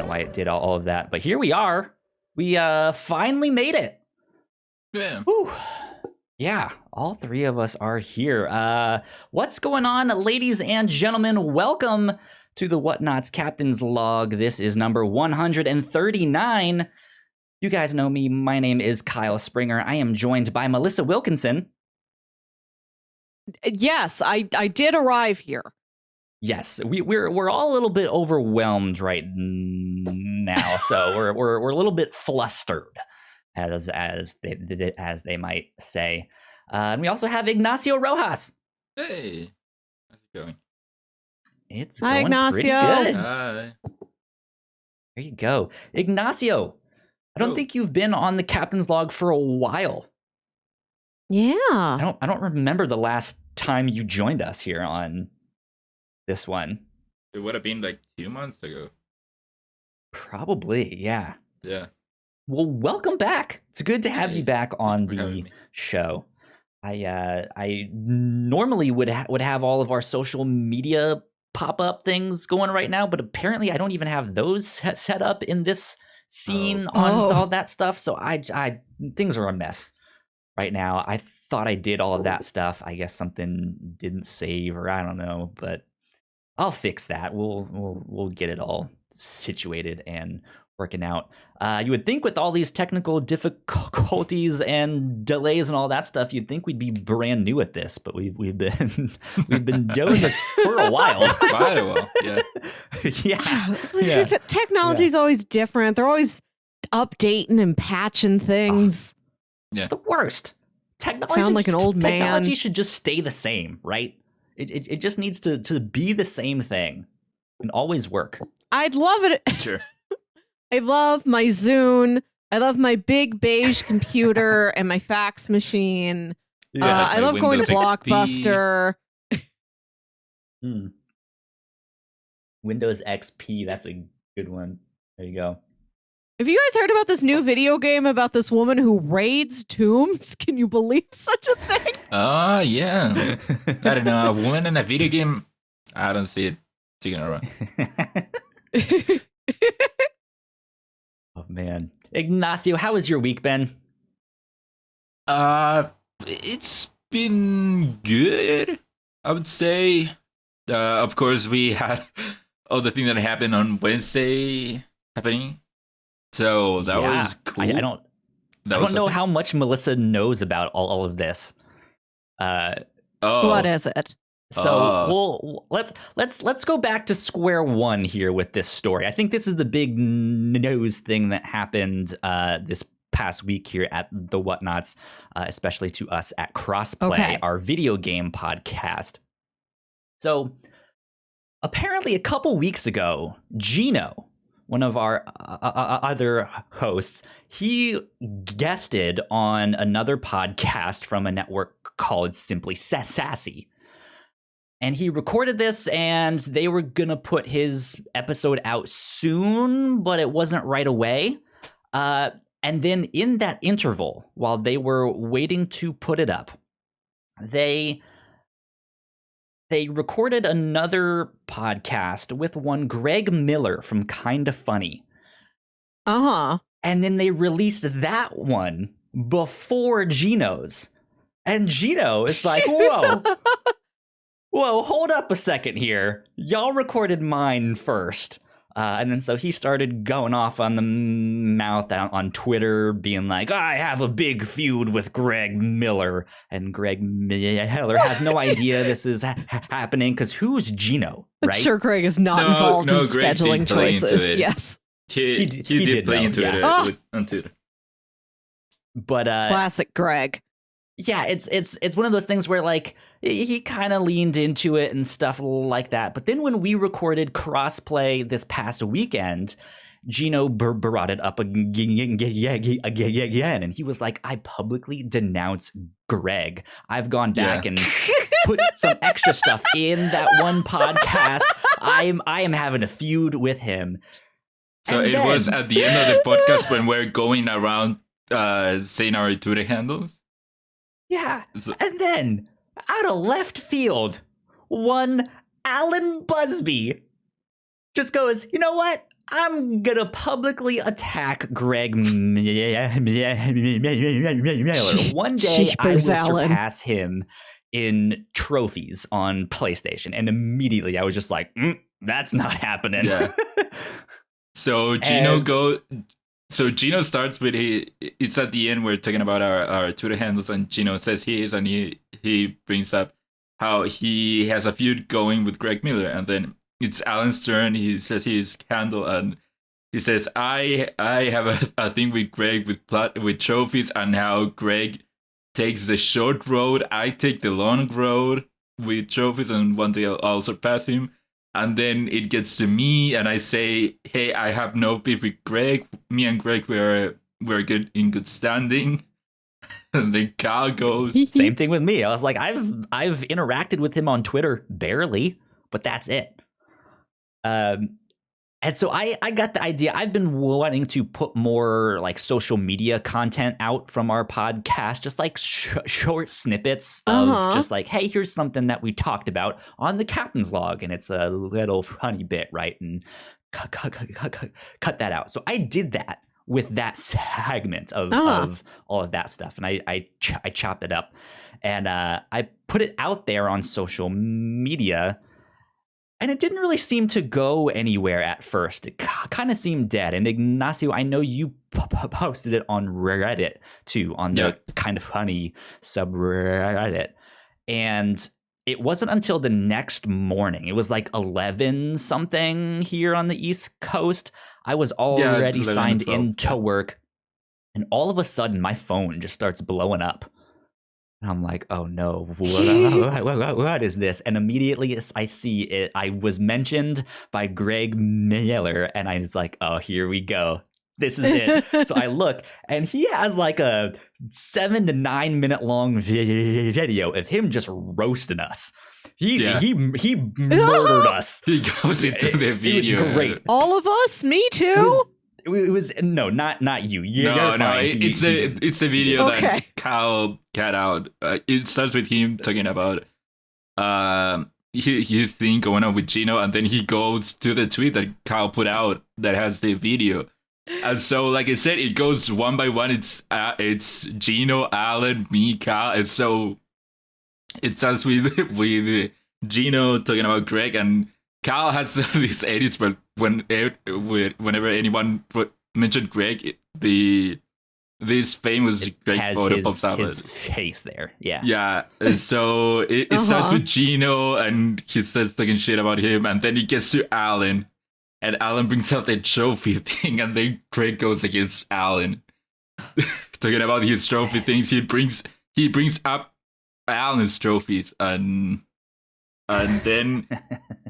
why it did all of that. But here we are. We finally made it. Yeah. Whew. Yeah, all three of us are here. What's going on, ladies and gentlemen? Welcome to the Whatnauts Captain's Log. This is number 139. You guys know me. My name is Kyle Springer. I am joined by Melissa Wilkinson. Yes, I did arrive here. Yes, we're all a little bit overwhelmed right now, so we're a little bit flustered, as they might say. And we also have Ignacio Rojas. Hey, how's it going? It's Hi, going pretty Ignacio. good. Hi. There you go, Ignacio. I don't think you've been on the Captain's Log for a while. Yeah. I don't remember the last time you joined us here on this one. It would have been like 2 months ago. Probably, yeah. Yeah. Well, welcome back. It's good to have you back on Thanks for having the me. show. I normally would have all of our social media pop-up things going right now, but apparently I don't even have those set up in this scene on all that stuff. So I things are a mess right now. I thought I did all of that stuff. I guess something didn't save, or I don't know, but I'll fix that. We'll get it all situated and working out. You would think with all these technical difficulties and delays and all that stuff, you'd think we'd be brand new at this, but we've been doing this for a while. Quite a while, yeah. Yeah. Technology's always different. They're always updating and patching things. Yeah. The worst. Technology Sound like an old man. Technology should just stay the same, right? It just needs to be the same thing and always work. I'd love it. Sure. I love my Zune. I love my big beige computer and my fax machine. Yeah, I love like going to Windows XP. Blockbuster. Windows XP, that's a good one. There you go. Have you guys heard about this new video game about this woman who raids tombs? Can you believe such a thing? Yeah. I don't know. A woman in a video game, I don't see it sticking around. Oh man, Ignacio, how has your week been? It's been good, I would say. Of course, we had all the things that happened on Wednesday happening. So that was cool. I don't know how much Melissa knows about all of this. What is it? So let's go back to square one here with this story. I think this is the big news thing that happened this past week here at the Whatnauts, especially to us at Crossplay, our video game podcast. So apparently a couple weeks ago, Gino, one of our other hosts, he guested on another podcast from a network called Simply Sassy. And he recorded this, and they were going to put his episode out soon, but it wasn't right away. And then in that interval, while they were waiting to put it up, they recorded another podcast with one Greg Miller from Kinda Funny. And then they released that one before Gino's. And Gino is like, whoa, hold up a second here. Y'all recorded mine first. And then so he started going off on the mouth on Twitter, being like, I have a big feud with Greg Miller. And Greg Miller has no idea this is happening, because who's Gino, right? I'm sure Greg is not involved in Greg scheduling did play into choices. it. Yes. He did play into it on Twitter. But classic Greg. Yeah, it's one of those things where, like, he kind of leaned into it and stuff like that. But then when we recorded Crossplay this past weekend, Gino brought it up again, and he was like, I publicly denounce Greg. I've gone back and put some extra stuff in that one podcast. I am having a feud with him. So it was at the end of the podcast when we're going around saying our Twitter handles? Yeah, and then, out of left field, one Alan Busby just goes, you know what? I'm gonna publicly attack Greg Miller. One day I will Jeepers, Alan. surpass him in trophies on PlayStation, and immediately I was just like, that's not happening. Yeah. So Gino starts with it's at the end, we're talking about our Twitter handles, and Gino says and he brings up how he has a feud going with Greg Miller, and then it's Alan's turn. He says he's Candle, and he says I have a thing with Greg with trophies, and how Greg takes the short road, I take the long road with trophies, and one day I'll surpass him. And then it gets to me, and I say, hey, I have no beef with Greg. Me and Greg, we're good in good standing. And then Kyle goes, same thing with me. I was like, I've interacted with him on Twitter barely, but that's it. And so I got the idea. I've been wanting to put more like social media content out from our podcast, just like short snippets of just like, hey, here's something that we talked about on the captain's log, and it's a little funny bit, right? And cut that out. So I did that with that segment of all of that stuff, and I chopped it up, and I put it out there on social media. And it didn't really seem to go anywhere at first. It kind of seemed dead. And Ignacio, I know you posted it on Reddit too, on the Kind of Funny subreddit. And it wasn't until the next morning, it was like 11 something here on the East Coast, I was already signed into work. And all of a sudden, my phone just starts blowing up. And I'm like, oh no, what is this? And immediately I see it. I was mentioned by Greg Miller, and I was like, oh, here we go. This is it. So I look, and he has like a 7 to 9 minute long video of him just roasting us. He murdered us. He goes into the video. It was great. All of us? Me too? It was no, not you. You're fine. It's a video that Kyle got out. It starts with him talking about his thing going on with Gino, and then he goes to the tweet that Kyle put out that has the video. And so, like I said, it goes one by one. It's Gino, Alan, me, Kyle, and so it starts with Gino talking about Greg, and Kyle has these edits, but whenever anyone mentioned Greg, this famous Greg photo pops up. His face there, yeah. Yeah, so it starts with Gino, and he starts talking shit about him, and then it gets to Alan, and Alan brings out the trophy thing, and then Greg goes against Alan, talking about his trophy things. He brings up Alan's trophies, and then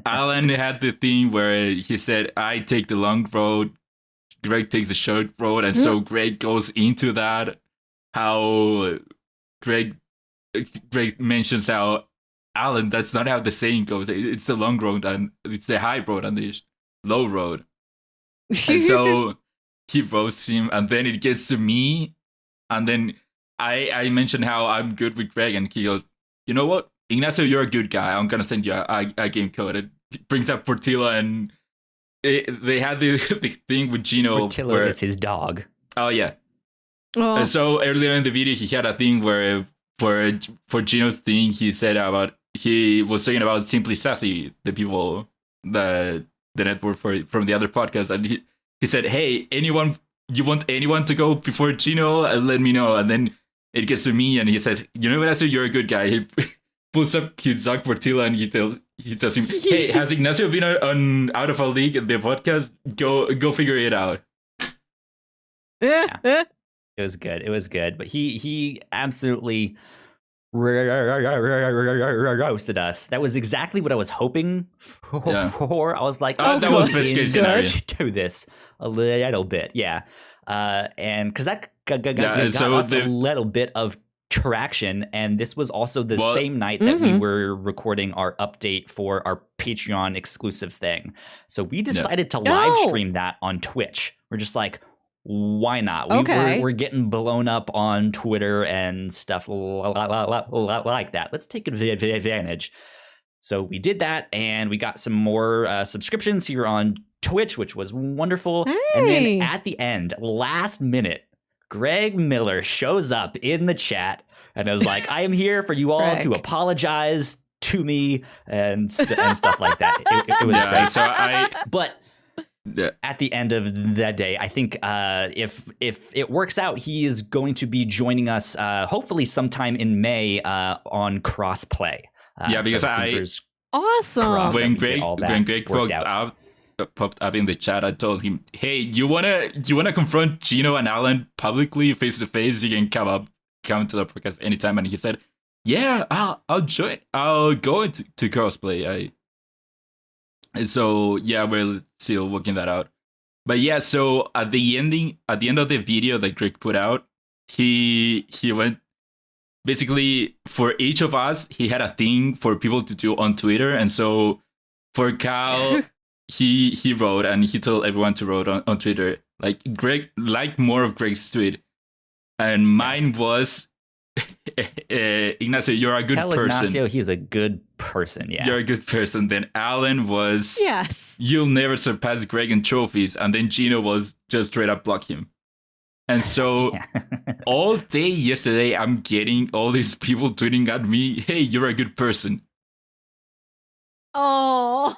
Alan had the thing where he said, I take the long road, Greg takes the short road, and so Greg goes into that. How Greg mentions how, Alan, that's not how the saying goes. It's the long road, and it's the high road and the low road. And so he roasts him, and then it gets to me, and then I mentioned how I'm good with Greg, and he goes, you know what? Ignacio, you're a good guy. I'm gonna send you a game code. It brings up Portilla, and they had the thing with Gino. Portilla is his dog. Oh yeah. And so earlier in the video, he had a thing where for Gino's thing, he said about he was talking about Simply Sassy, the people the network from the other podcast, and he said, hey, you want anyone to go before Gino? Let me know. And then it gets to me, and he says, you know what, Ignacio, you're a good guy. He pulls up his dog Portilla, and he tells him, hey, has Ignacio been on Out of a League the podcast? Go figure it out. Yeah. It was good. But he absolutely roasted us. That was exactly what I was hoping for. Yeah. I was like, that was best case scenario. Do this a little bit, yeah. And because that got us a little bit of traction, and this was also the same night that we were recording our update for our Patreon exclusive thing. So we decided to live stream that on Twitch. We're just like, why not? We're getting blown up on Twitter and stuff like that. Let's take advantage. So we did that, and we got some more subscriptions here on Twitch, which was wonderful. Hey. And then at the end, last minute, Greg Miller shows up in the chat and is like, I am here for you all to apologize to me and stuff like that. It was great. So but at the end of that day, I think if it works out, he is going to be joining us hopefully sometime in May on Crossplay. Because awesome. When Greg popped up in the chat, I told him, "Hey, you wanna confront Gino and Alan publicly, face to face? You can come to the podcast anytime." And he said, "Yeah, I'll join. I'll go to Crossplay." So yeah, we're still working that out. But yeah, so at the end of the video that Greg put out, he went basically for each of us. He had a thing for people to do on Twitter, and so for Cal, he wrote and he told everyone to write on Twitter like Greg, like more of Greg's tweet, and mine was. Ignacio, you're a good person. Ignacio, he's a good person. Yeah, you're a good person. Then Alan was, yes, you'll never surpass Greg in trophies. And then Gino was just straight up block him. And so all day yesterday, I'm getting all these people tweeting at me, "Hey, you're a good person." Oh,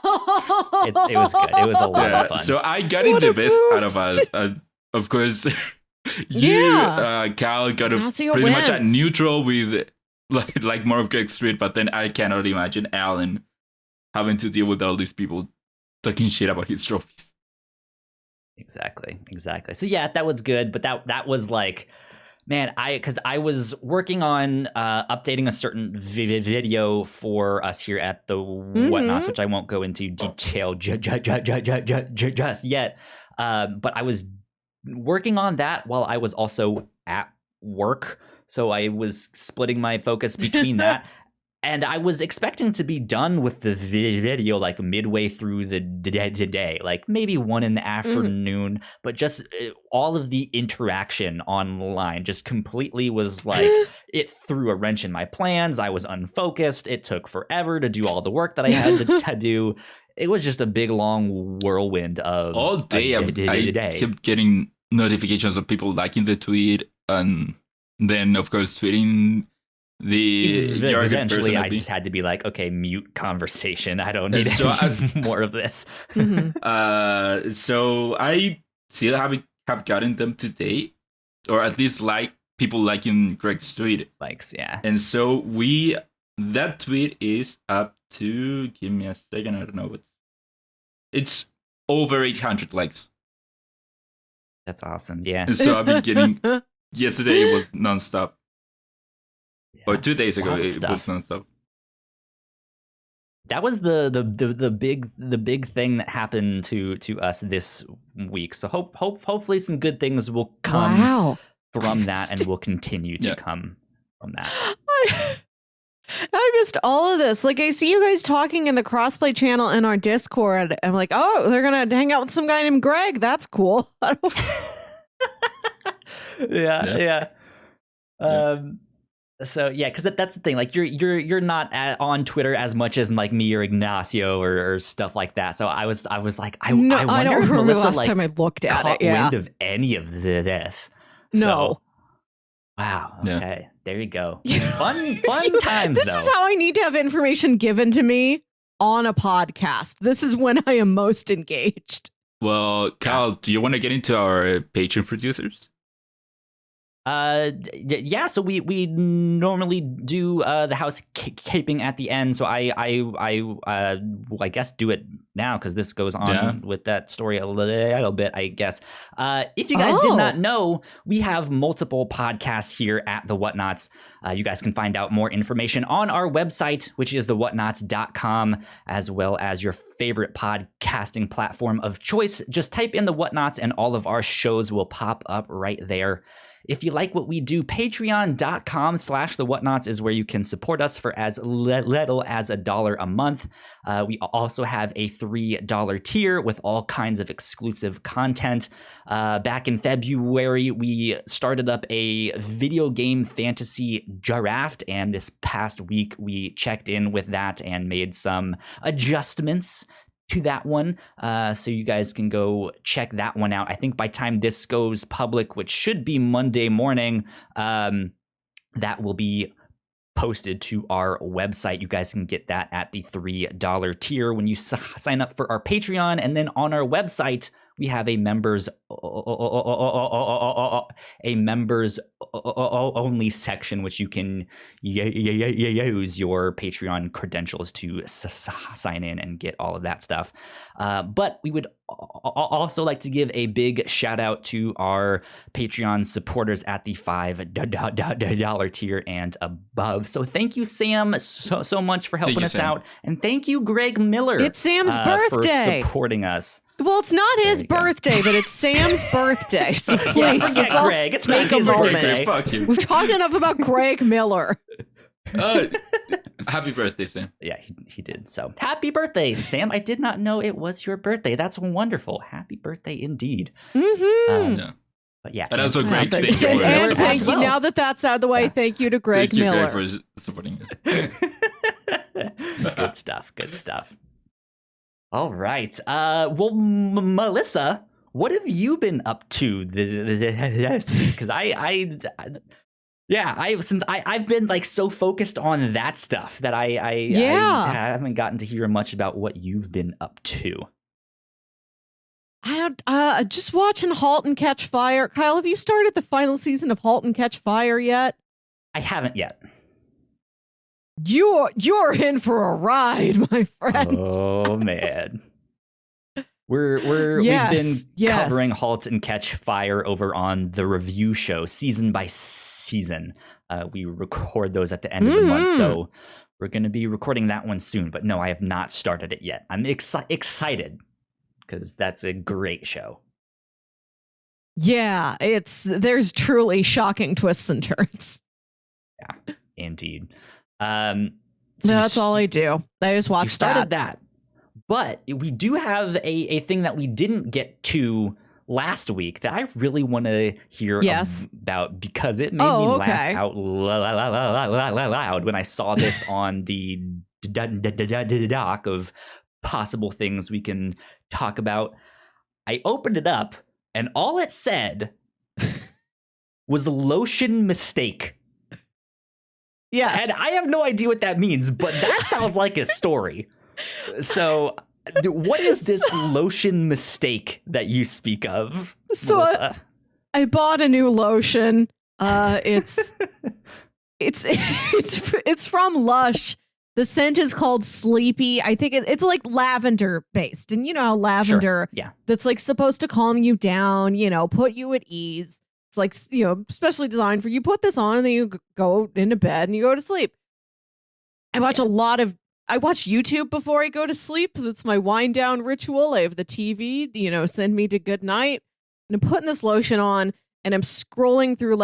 it was good. It was a lot of fun. So I got it the best out of us. Of course. Cal got pretty much at neutral with like more of Greg's tweet, but then I cannot imagine Alan having to deal with all these people talking shit about his trophies. Exactly. So yeah, that was good, but that was like, man, because I was working on updating a certain video for us here at the Whatnauts, which I won't go into detail just yet, but I was working on that while I was also at work. So I was splitting my focus between that. And I was expecting to be done with the video like midway through the day, like maybe 1 in the afternoon. But just all of the interaction online just completely was like, it threw a wrench in my plans. I was unfocused. It took forever to do all the work that I had to do. It was just a big, long whirlwind of all day. I kept getting notifications of people liking the tweet, and then, of course, tweeting eventually I just had to be like, okay, mute conversation. I don't need more of this. So I still have gotten them today, or at least like people liking Greg's tweet. Likes, yeah. And so that tweet is up to, give me a second, I don't know it's over 800 likes. That's awesome. Yeah. And so I've been getting, yesterday it was nonstop. Yeah. Or 2 days ago it was nonstop. That was the big thing that happened to us this week. So hopefully some good things will come from that, and will continue to come from that. I missed all of this. Like, I see you guys talking in the Crossplay channel in our Discord. I'm like, oh, they're gonna hang out with some guy named Greg. That's cool. Yeah. So yeah, because that's the thing. Like, you're not on Twitter as much as like me or Ignacio or stuff like that. So I was like, I wonder I don't if remember Melissa, the last time I looked at caught it. Yeah. wind of any of this. No. So, wow. Okay. There you go. Fun times. This is how I need to have information given to me on a podcast. This is when I am most engaged. Well, Kyle, do you want to get into our Patreon producers? Yeah, so we normally do the housekeeping at the end, so I guess do it now because this goes on with that story a little bit, I guess. If you guys did not know, we have multiple podcasts here at the Whatnauts. You guys can find out more information on our website, which is thewhatnauts.com, as well as your favorite podcasting platform of choice. Just type in the Whatnauts and all of our shows will pop up right there. If you like what we do, patreon.com/thewhatnauts is where you can support us for as little as $1 a month. We also have a $3 tier with all kinds of exclusive content. Back in February, we started up a video game fantasy draft, and this past week we checked in with that and made some adjustments to that one, so you guys can go check that one out. I think by time this goes public, which should be Monday morning, that will be posted to our website. You guys can get that at the $3 tier when you sign up for our Patreon, and then on our website we have a members only section, which you can use your Patreon credentials to sign in and get all of that stuff. But we would also like to give a big shout out to our Patreon supporters at the $5 tier and above. So thank you, Sam, so much for helping us out, and thank you, Greg Miller. It's Sam's birthday for supporting us. Well, it's not his birthday, but it's Sam's birthday. So please, let's all Greg. It's make not a his moment. birthday. Fuck you. We've talked enough about Greg Miller. Happy birthday, Sam. Yeah, he did. So happy birthday, Sam. I did not know it was your birthday. That's wonderful. Happy birthday indeed. Mm-hmm. Yeah. But yeah. And also Greg, but- thank you for and supporting. thank you. Now that that's out of the way, thank you to Greg Thank you, Miller. Greg, for supporting. Good stuff. Good stuff. All right. Well, Melissa, what have you been up to this week? Because I've been like so focused on that stuff that I haven't gotten to hear much about what you've been up to. I don't. Just watching *Halt and Catch Fire*. Kyle, have you started the final season of *Halt and Catch Fire* yet? I haven't yet. You're in for a ride, my friend. Oh man. We've been covering *Halt and Catch Fire* over on the review show, season by season. We record those at the end of the month, so we're going to be recording that one soon. But no, I have not started it yet. I'm excited because that's a great show. Yeah, there's truly shocking twists and turns. Yeah, indeed. That's all I do. I just watch that. But we do have a thing that we didn't get to last week that I really want to hear about, because it made me laugh out loud when I saw this on the doc of possible things we can talk about. I opened it up and all it said was Lotion Mistake. Yes. And I have no idea what that means, but that sounds like a story. So, what is this Lotion Mistake that you speak of, Melissa? I bought a new lotion. It's from Lush. The scent is called Sleepy. I think it's like lavender based, and you know how lavender, that's like supposed to calm you down, put you at ease. It's like, specially designed for you. Put this on and then you go into bed and you go to sleep. I watch YouTube before I go to sleep. That's my wind down ritual. I have the TV, send me to good night. And I'm putting this lotion on and I'm scrolling through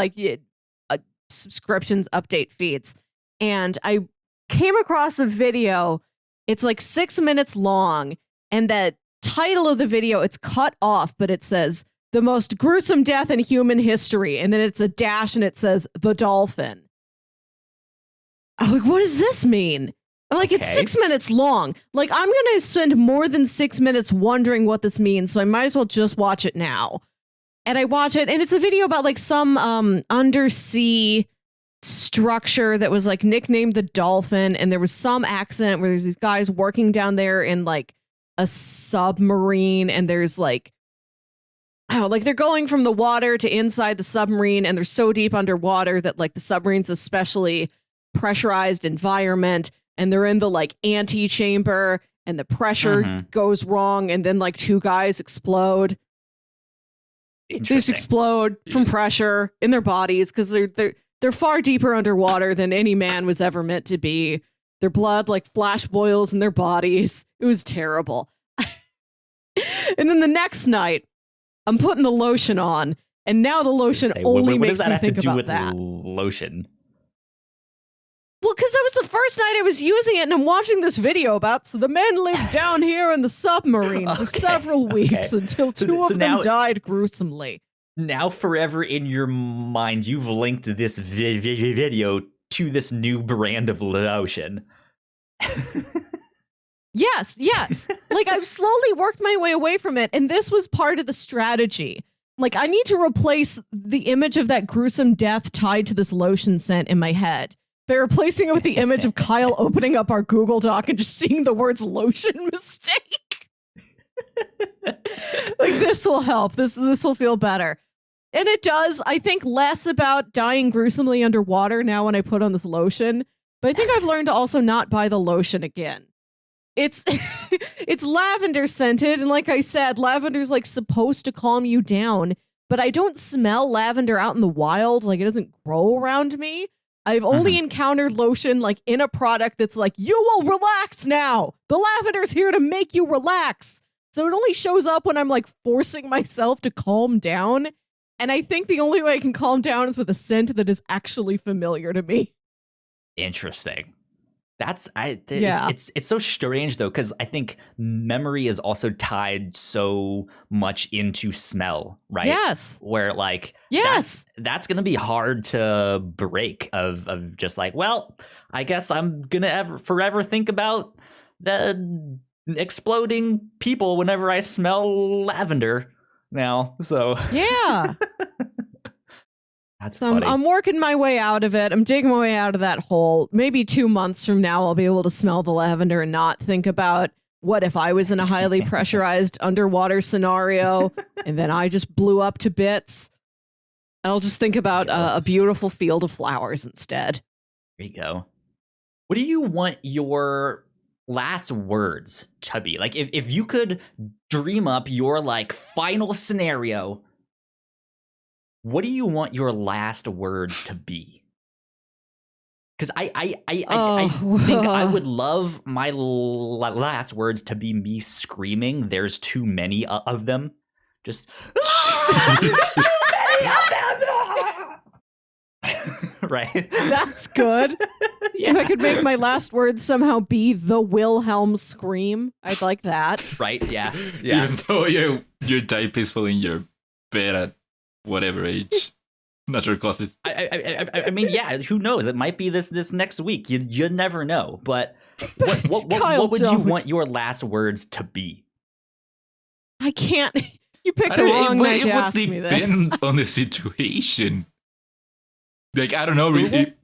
subscriptions update feeds. And I came across a video. It's like 6 minutes long. And the title of the video, it's cut off, but it says, "The most gruesome death in human history." And then it's a dash and it says, "The dolphin." I'm like, what does this mean? I'm like, it's 6 minutes long. Like, I'm going to spend more than 6 minutes wondering what this means. So I might as well just watch it now. And I watch it, and it's a video about like some undersea structure that was like nicknamed the Dolphin. And there was some accident where there's these guys working down there in like a submarine, and there's like, they're going from the water to inside the submarine, and they're so deep underwater that like the submarine's a specially pressurized environment, and they're in the like antechamber, and the pressure goes wrong, and then like two guys explode. They just explode from pressure in their bodies because they're far deeper underwater than any man was ever meant to be. Their blood like flash boils in their bodies. It was terrible. And then the next night, I'm putting the lotion on, and now the lotion only makes me think about that. Lotion? Well, because that was the first night I was using it, and I'm watching this video about, so the men lived down here in the submarine for several weeks until two of them died gruesomely. Now forever in your mind, you've linked this video to this new brand of lotion. Yes. Like I've slowly worked my way away from it. And this was part of the strategy. Like I need to replace the image of that gruesome death tied to this lotion scent in my head by replacing it with the image of Kyle opening up our Google Doc and just seeing the words lotion mistake. Like this will help. This will feel better. And it does, I think, less about dying gruesomely underwater now when I put on this lotion. But I think I've learned to also not buy the lotion again. It's it's lavender scented, and like I said, lavender's like supposed to calm you down, but I don't smell lavender out in the wild. Like it doesn't grow around me. I've only encountered lotion like in a product that's like, you will relax now. The lavender's here to make you relax. So it only shows up when I'm like forcing myself to calm down. And I think the only way I can calm down is with a scent that is actually familiar to me. Interesting. It's so strange though, because I think memory is also tied so much into smell, right? Yes. Where like that's gonna be hard to break of just like, well, I guess I'm gonna forever think about the exploding people whenever I smell lavender now. So yeah. That's so funny. I'm working my way out of it. I'm digging my way out of that hole. Maybe 2 months from now, I'll be able to smell the lavender and not think about what if I was in a highly pressurized underwater scenario and then I just blew up to bits. I'll just think about a beautiful field of flowers instead. There you go. What do you want your last words to be? Like if you could dream up your like final scenario, what do you want your last words to be? Because I think I would love my last words to be me screaming. There's too many of them. Just there's too many of them. Right. That's good. Yeah. If I could make my last words somehow be the Wilhelm scream, I'd like that. Right. Yeah. Yeah. Even though you're die peaceful in your bed at whatever age. Natural causes. I mean, yeah. Who knows? It might be this next week. You never know. But what would you want your last words to be? I can't. You picked the wrong night to ask me this. It would depend on the situation. Like, I don't know.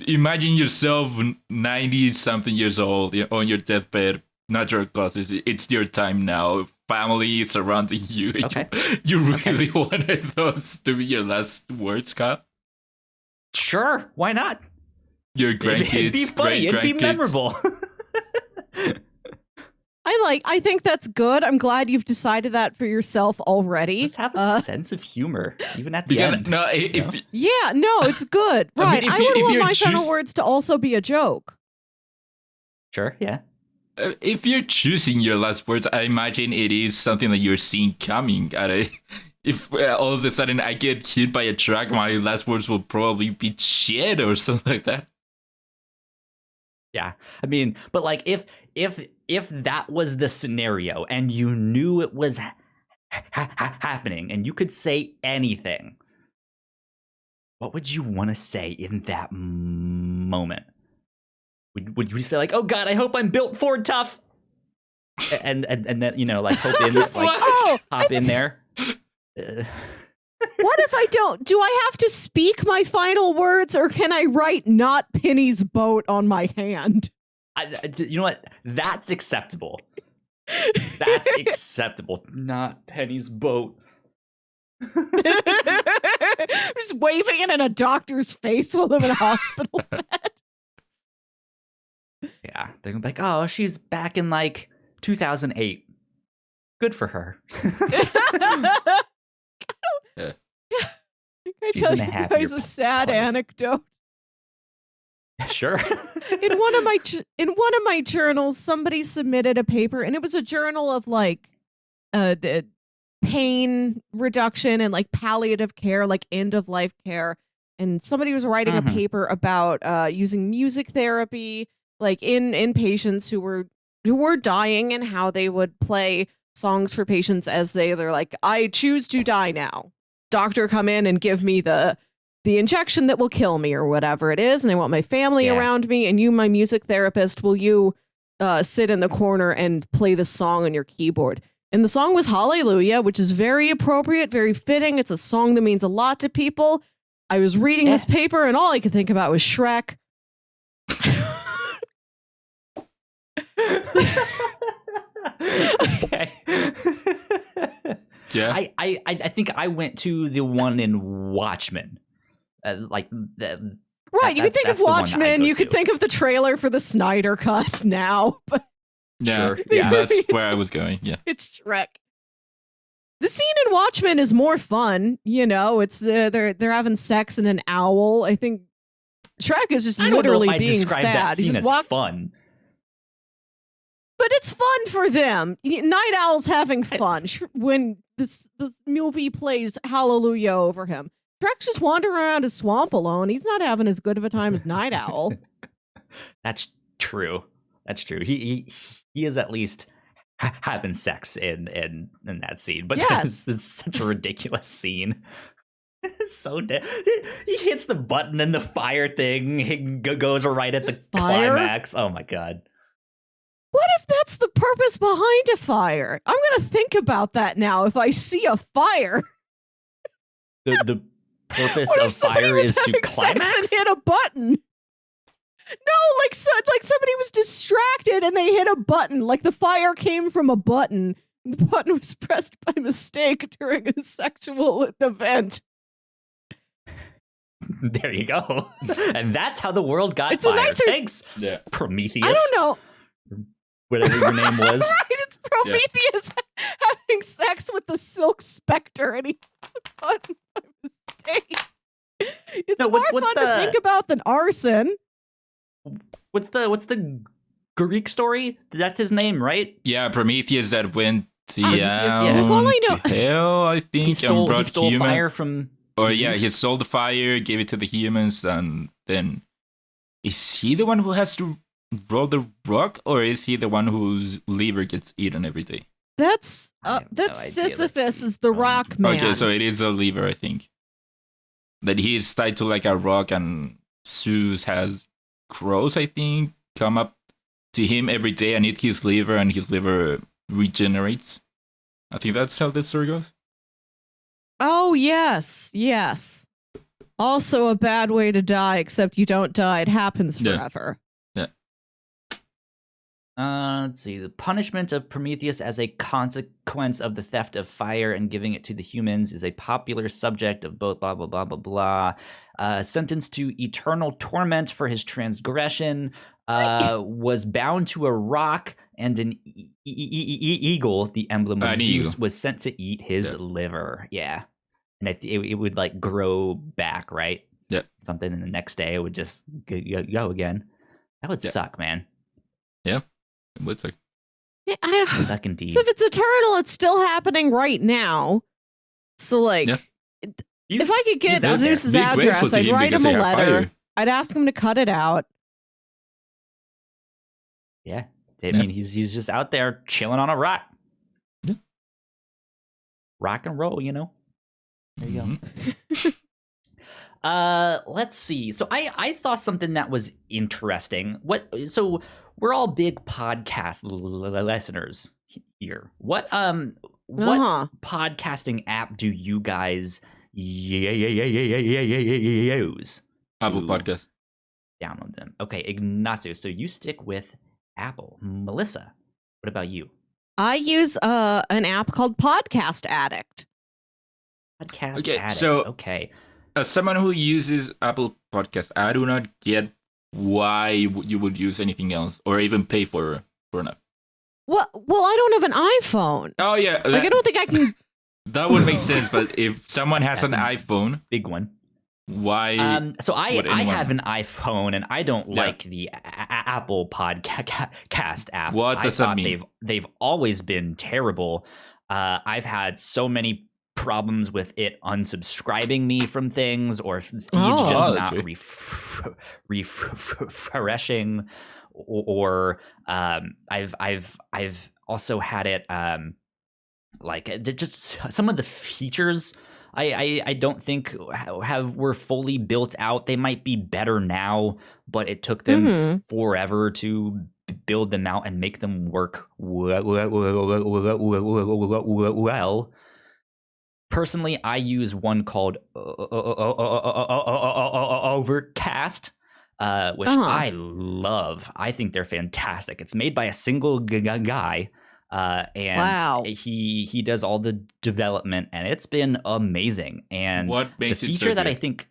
Imagine yourself 90-something years old on your deathbed. Natural causes. It's your time now. Family surrounding you. Okay. You really wanted those to be your last words, Kyle? Sure. Why not? Your grandkids. It'd be funny. It'd be memorable. I think that's good. I'm glad you've decided that for yourself already. Let's have a sense of humor, even at the end. No, it's good. Right. I would want my final words to also be a joke. Sure, yeah. If you're choosing your last words, I imagine it is something that you're seeing coming. If all of a sudden I get hit by a truck, my last words will probably be shit or something like that. Yeah, I mean, but like if that was the scenario and you knew it was happening and you could say anything, what would you want to say in that moment? Would you say like, "Oh God, I hope I'm built Ford tough," and then like hope in like hop in there? What if I don't? Do I have to speak my final words, or can I write "not Penny's boat" on my hand? You know what? That's acceptable. That's acceptable. Not Penny's boat. Just waving it in a doctor's face while I'm in a hospital bed. Yeah, they're gonna be like, "Oh, she's back in like 2008. Good for her." I tell you guys a sad anecdote. Sure. In one of my journals, somebody submitted a paper, and it was a journal of like the pain reduction and like palliative care, like end of life care. And somebody was writing a paper about using music therapy, like in patients who were dying, and how they would play songs for patients as they're like, "I choose to die now. Doctor, come in and give me the injection that will kill me," or whatever it is, and I want my family around me, and you, my music therapist, will you sit in the corner and play the song on your keyboard. And the song was Hallelujah, which is very appropriate, very fitting. It's a song that means a lot to people. I was reading this paper and all I could think about was Shrek. Okay. Yeah. I think I went to the one in Watchmen. Right, you could think of Watchmen. You could think of the trailer for the Snyder Cut now. But Yeah, Sure, yeah, that's It's- where I was going. Yeah. it's Shrek. The scene in Watchmen is more fun. You know, it's they're having sex in an owl. I think Shrek is just I don't know literally if I being describe sad. that He scene just as walk- fun. But it's fun for them. Night Owl's having fun when this movie plays Hallelujah over him. Shrek's just wandering around a swamp alone. He's not having as good of a time as Night Owl. That's true. That's true. He is at least having sex in that scene, but Yes. it's such a ridiculous scene. It's so he hits the button and the fire thing goes right at the Fire? climax. Oh my god. What if that's the purpose behind a fire? I'm going to think about that now if I see a fire. The purpose What if of somebody fire was is to having climax. sex and hit a button? No, like somebody was distracted and they hit a button. Like the fire came from a button. The button was pressed by mistake during a sexual event. There you go. And that's how the world got It's a fire. nicer- Thanks, Yeah. Prometheus. I don't know. Whatever your name was. Right, it's Prometheus having sex with the Silk Spectre and he hit the button by mistake. It's No, more what's fun to the- think about than arson. What's the Greek story? That's his name, right? Yeah, Prometheus that went Prometheus, yeah. down Look, all I know- to hell, I think, He and stole brought human. fire from Or yeah, he Zeus? stole the fire, gave it to the humans, and then is he the one who has to roll the rock, or is he the one whose liver gets eaten every day? That's I have no that's idea. Let's Sisyphus see. is the rock man. Okay, so it is a liver, I think. That he is tied to like a rock, and Zeus has crows, I think, come up to him every day and eat his liver, and his liver regenerates. I think that's how this story goes. Oh yes, yes. Also a bad way to die, except you don't die. It happens Yeah. forever. Let's see. The punishment of Prometheus as a consequence of the theft of fire and giving it to the humans is a popular subject of both blah, blah, blah, blah, blah. Sentenced to eternal torment for his transgression, was bound to a rock, and an eagle, the emblem of An Zeus, eagle. was sent to eat his Yeah. liver. Yeah. And it would like grow back, right? Yeah. Something, and the next day it would just go again. That would Yeah. suck, man. What's like Yeah, I don't, Suck indeed. so if it's eternal, it's still happening right now. So like, Yeah. if I could get he's out there. Zeus's be grateful address, to I'd him write because him a they have letter. fire. I'd ask him to cut it out. Yeah. I mean, he's just out there chilling on a rock. Yeah. Rock and roll, you know? There you Mhm. go. Let's see. So I saw something that was interesting. So we're all big podcast listeners here. What Uh-huh. podcasting app do you guys use? Apple Ooh. Podcast. Download them. Okay, Ignacio, so you stick with Apple. Melissa, what about you? I use an app called Podcast Addict. Podcast Okay, Addict. so- Okay. As someone who uses Apple Podcast, I do not get why you would use anything else or even pay for an app. Well, I don't have an iPhone. Oh yeah, Like I don't think I can. that would make sense. But if someone has That's an a- iPhone, Big one. why? So I would I anyone- have an iPhone and I don't Yeah. like the Apple Podcast app. What does that thought mean? They've always been terrible. I've had so many problems with it unsubscribing me from things or feeds Oh. just Oh, that's not weird. refreshing, or I've also had it like just some of the features I don't think were fully built out. They might be better now, but it took them Mhm. forever to build them out and make them work well. Personally, I use one called Overcast, which I love. I think they're fantastic. It's made by a single guy, and he does all the development, and it's been amazing. And what makes the feature it so that good? I think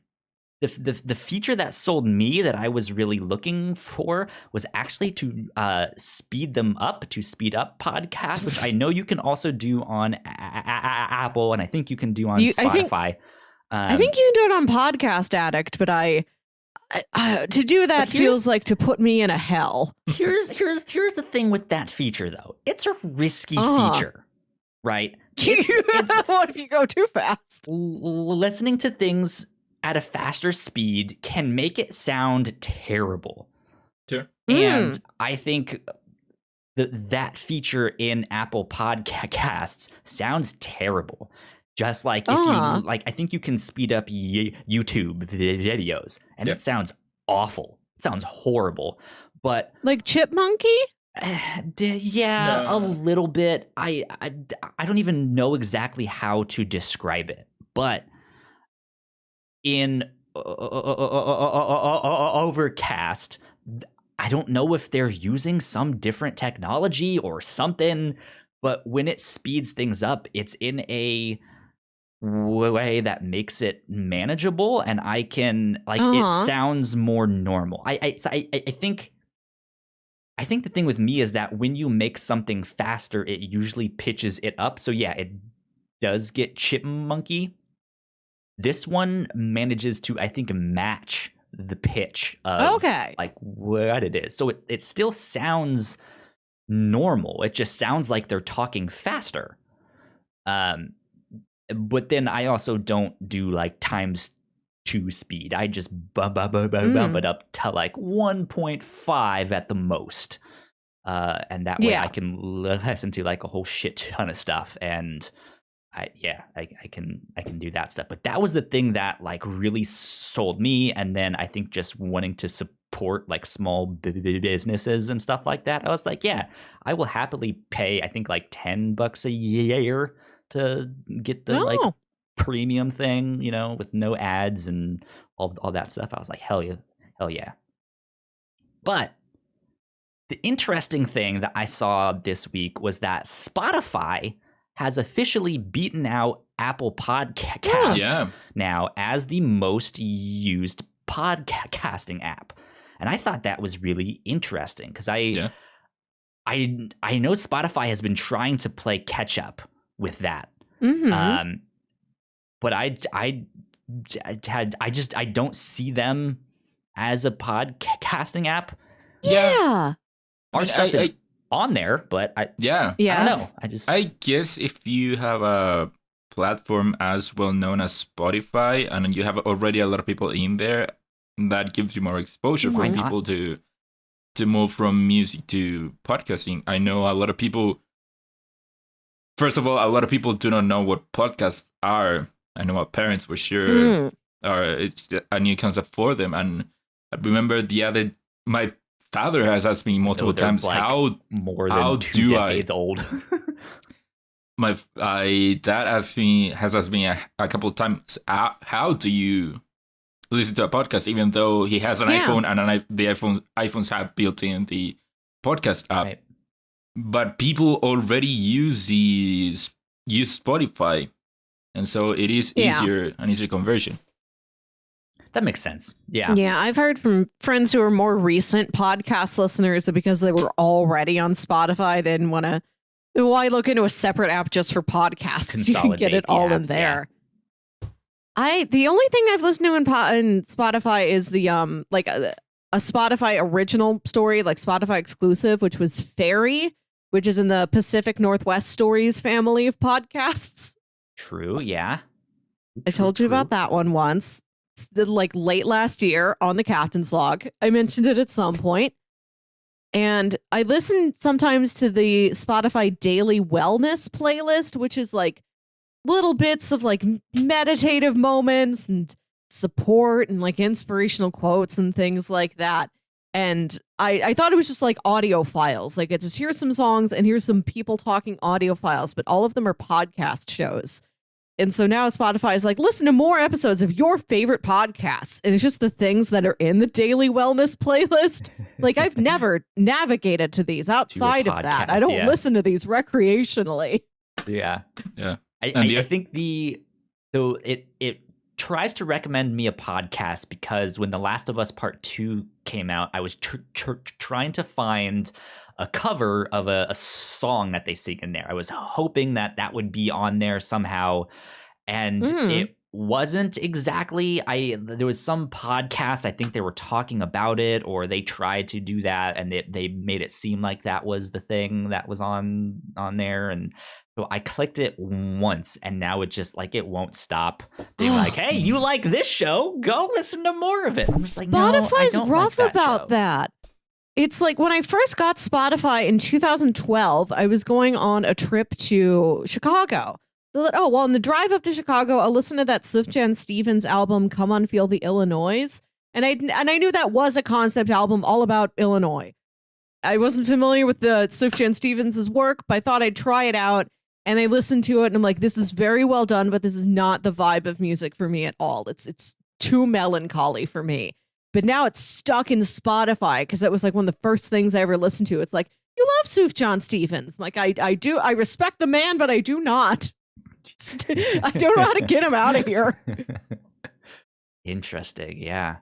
the feature that sold me that I was really looking for was actually to speed up podcasts, which I know you can also do on Apple, and I think you can do on Spotify. I think you can do it on Podcast Addict, but to do that feels like to put me in a hell. Here's the thing with that feature, though. It's a risky feature, right? What if you go too fast? Listening to things at a faster speed can make it sound terrible. Sure. And I think that feature in Apple Podcasts sounds terrible. Just like if you I think you can speed up YouTube videos, and it sounds awful. It sounds horrible. But like Chipmunky? Yeah, a little bit. I don't even know exactly how to describe it, but in Overcast, I don't know if they're using some different technology or something, but when it speeds things up, it's in a way that makes it manageable, and I can it sounds more normal. I think the thing with me is that when you make something faster, it usually pitches it up. So yeah, it does get chipmunky. This one manages to, I think, match the pitch of like what it is. So it still sounds normal. It just sounds like they're talking faster. But then I also don't do like times 2 speed. I just bump it up to like 1.5 at the most. And that way I can listen to like a whole shit ton of stuff. And I can do that stuff. But that was the thing that like really sold me. And then I think just wanting to support like small businesses and stuff like that, I was like, yeah, I will happily pay, I think like $10 a year to get the like premium thing, you know, with no ads and all that stuff. I was like, hell yeah. But the interesting thing that I saw this week was that Spotify has officially beaten out Apple Podcasts now as the most used podcasting app. And I thought that was really interesting because I know Spotify has been trying to play catch up with that. But I don't see them as a podcasting app. Yeah. Our stuff is on there, but I don't know. I guess if you have a platform as well known as Spotify and you have already a lot of people in there, that gives you more exposure for people to move from music to podcasting. I know a lot of people. First of all, a lot of people do not know what podcasts are. I know my parents were sure it's a new concept for them. And I remember my father has asked me multiple times, like how more than 2 decades old. My dad has asked me a couple of times, how do you listen to a podcast, even though he has an iPhone and the iPhones have built in the podcast app. Right. But people already use Spotify, and so it is an easier conversion. That makes sense. Yeah. Yeah, I've heard from friends who are more recent podcast listeners that because they were already on Spotify, they didn't want to. Why look into a separate app just for podcasts? You can get it all in there. Yeah. The only thing I've listened to in Spotify is the like a Spotify original story, like Spotify exclusive, which was Fairy, which is in the Pacific Northwest Stories family of podcasts. True, yeah. I told you about that one once. It's like late last year on the Captain's Log. I mentioned it at some point. And I listen sometimes to the Spotify Daily Wellness playlist, which is like little bits of like meditative moments and support and like inspirational quotes and things like that. And I thought it was just like audio files. Like it's just here's some songs and here's some people talking audio files, but all of them are podcast shows. And so now Spotify is like, listen to more episodes of your favorite podcasts. And it's just the things that are in the daily wellness playlist. Like I've never navigated to these outside of that. I don't listen to these recreationally. Yeah. Yeah. I think it tries to recommend me a podcast because when The Last of Us Part 2 came out, I was trying to find a cover of a song that they sing in there. I was hoping that would be on there somehow, and it wasn't exactly. There was some podcast, I think they were talking about it, or they tried to do that, and they made it seem like that was the thing that was on there, and so I clicked it once, and now it just like it won't stop being like, "Hey, you like this show? Go listen to more of it." Spotify's rough about that. It's like when I first got Spotify in 2012, I was going on a trip to Chicago. So that, on the drive up to Chicago, I'll listen to that Sufjan Stevens album, "Come On Feel the Illinois," and I knew that was a concept album all about Illinois. I wasn't familiar with the Sufjan Stevens' work, but I thought I'd try it out. And I listened to it, and I'm like, this is very well done, but this is not the vibe of music for me at all. It's too melancholy for me. But now it's stuck in Spotify because that was like one of the first things I ever listened to. It's like, you love Sufjan Stevens. I'm like, I do. I respect the man, but I do not. I don't know how to get him out of here. Interesting. Yeah.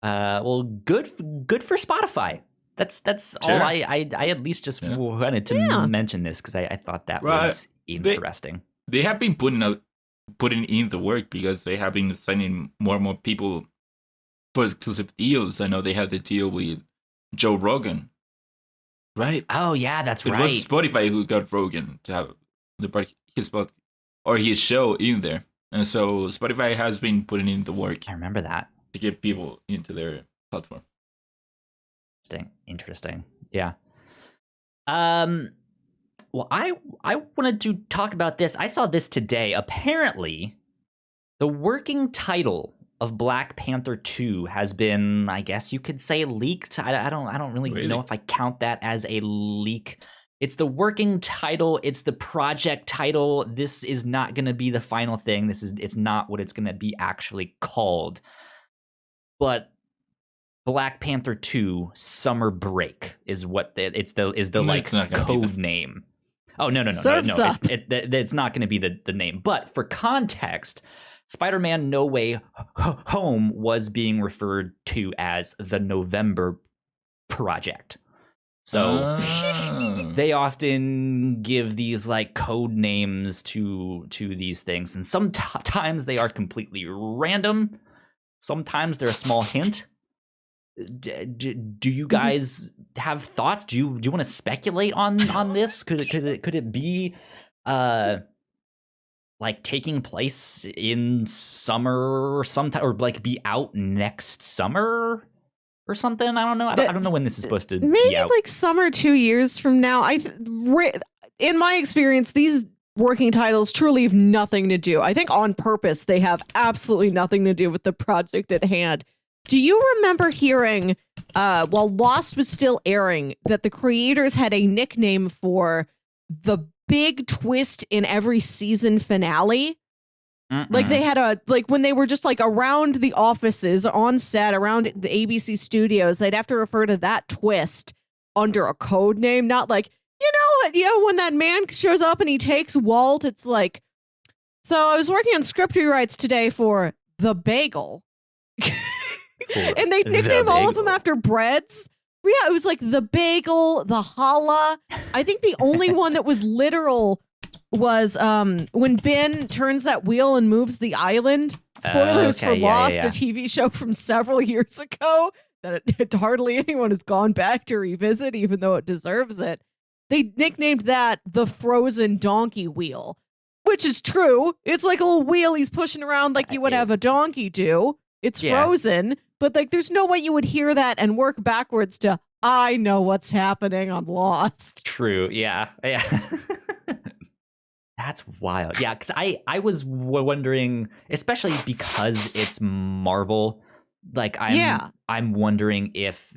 Well, good for Spotify. That's Sure. all I at least just wanted to mention this because I thought that was interesting. They have been putting in the work because they have been signing more and more people for exclusive deals. I know they had the deal with Joe Rogan, right? Oh yeah, that's right. It was Spotify who got Rogan to have his show in there, and so Spotify has been putting in the work. I remember that to get people into their platform. Interesting. Yeah. Well, I wanted to talk about this. I saw this today. Apparently, the working title of Black Panther 2 has been, I guess you could say, leaked. I don't really know if I count that as a leak. It's the working title. It's the project title. This is not going to be the final thing. It's not what it's going to be actually called. But Black Panther 2 Summer Break is what it's like code name. Oh no! It's not going to be the name. But for context, Spider-Man No Way Home was being referred to as the November Project. So they often give these like code names to these things, and sometimes they are completely random. Sometimes they're a small hint. Do you guys have thoughts? Do you want to speculate on this? Could it be like taking place in summer or sometime, or like be out next summer or something? I don't know. I don't know when this is supposed to be out. Like summer 2 years from now. In my experience, these working titles truly have nothing to do. I think on purpose they have absolutely nothing to do with the project at hand. Do you remember hearing, while Lost was still airing, that the creators had a nickname for the big twist in every season finale? Like they had when they were just like around the offices, on set, around the ABC studios, they'd have to refer to that twist under a code name, not like, when that man shows up and he takes Walt, it's like, so I was working on script rewrites today for The Bagel. And they nicknamed all of them after breads. Yeah, it was like The Bagel, The Challah. I think the only one that was literal was when Ben turns that wheel and moves the island. Spoilers for Lost, a TV show from several years ago that hardly anyone has gone back to revisit, even though it deserves it. They nicknamed that the Frozen Donkey Wheel, which is true. It's like a little wheel he's pushing around like you would have a donkey do. It's frozen, but like there's no way you would hear that and work backwards to I know what's happening on Lost. True. Yeah. That's wild. Yeah, because I was wondering, especially because it's Marvel, like I'm wondering if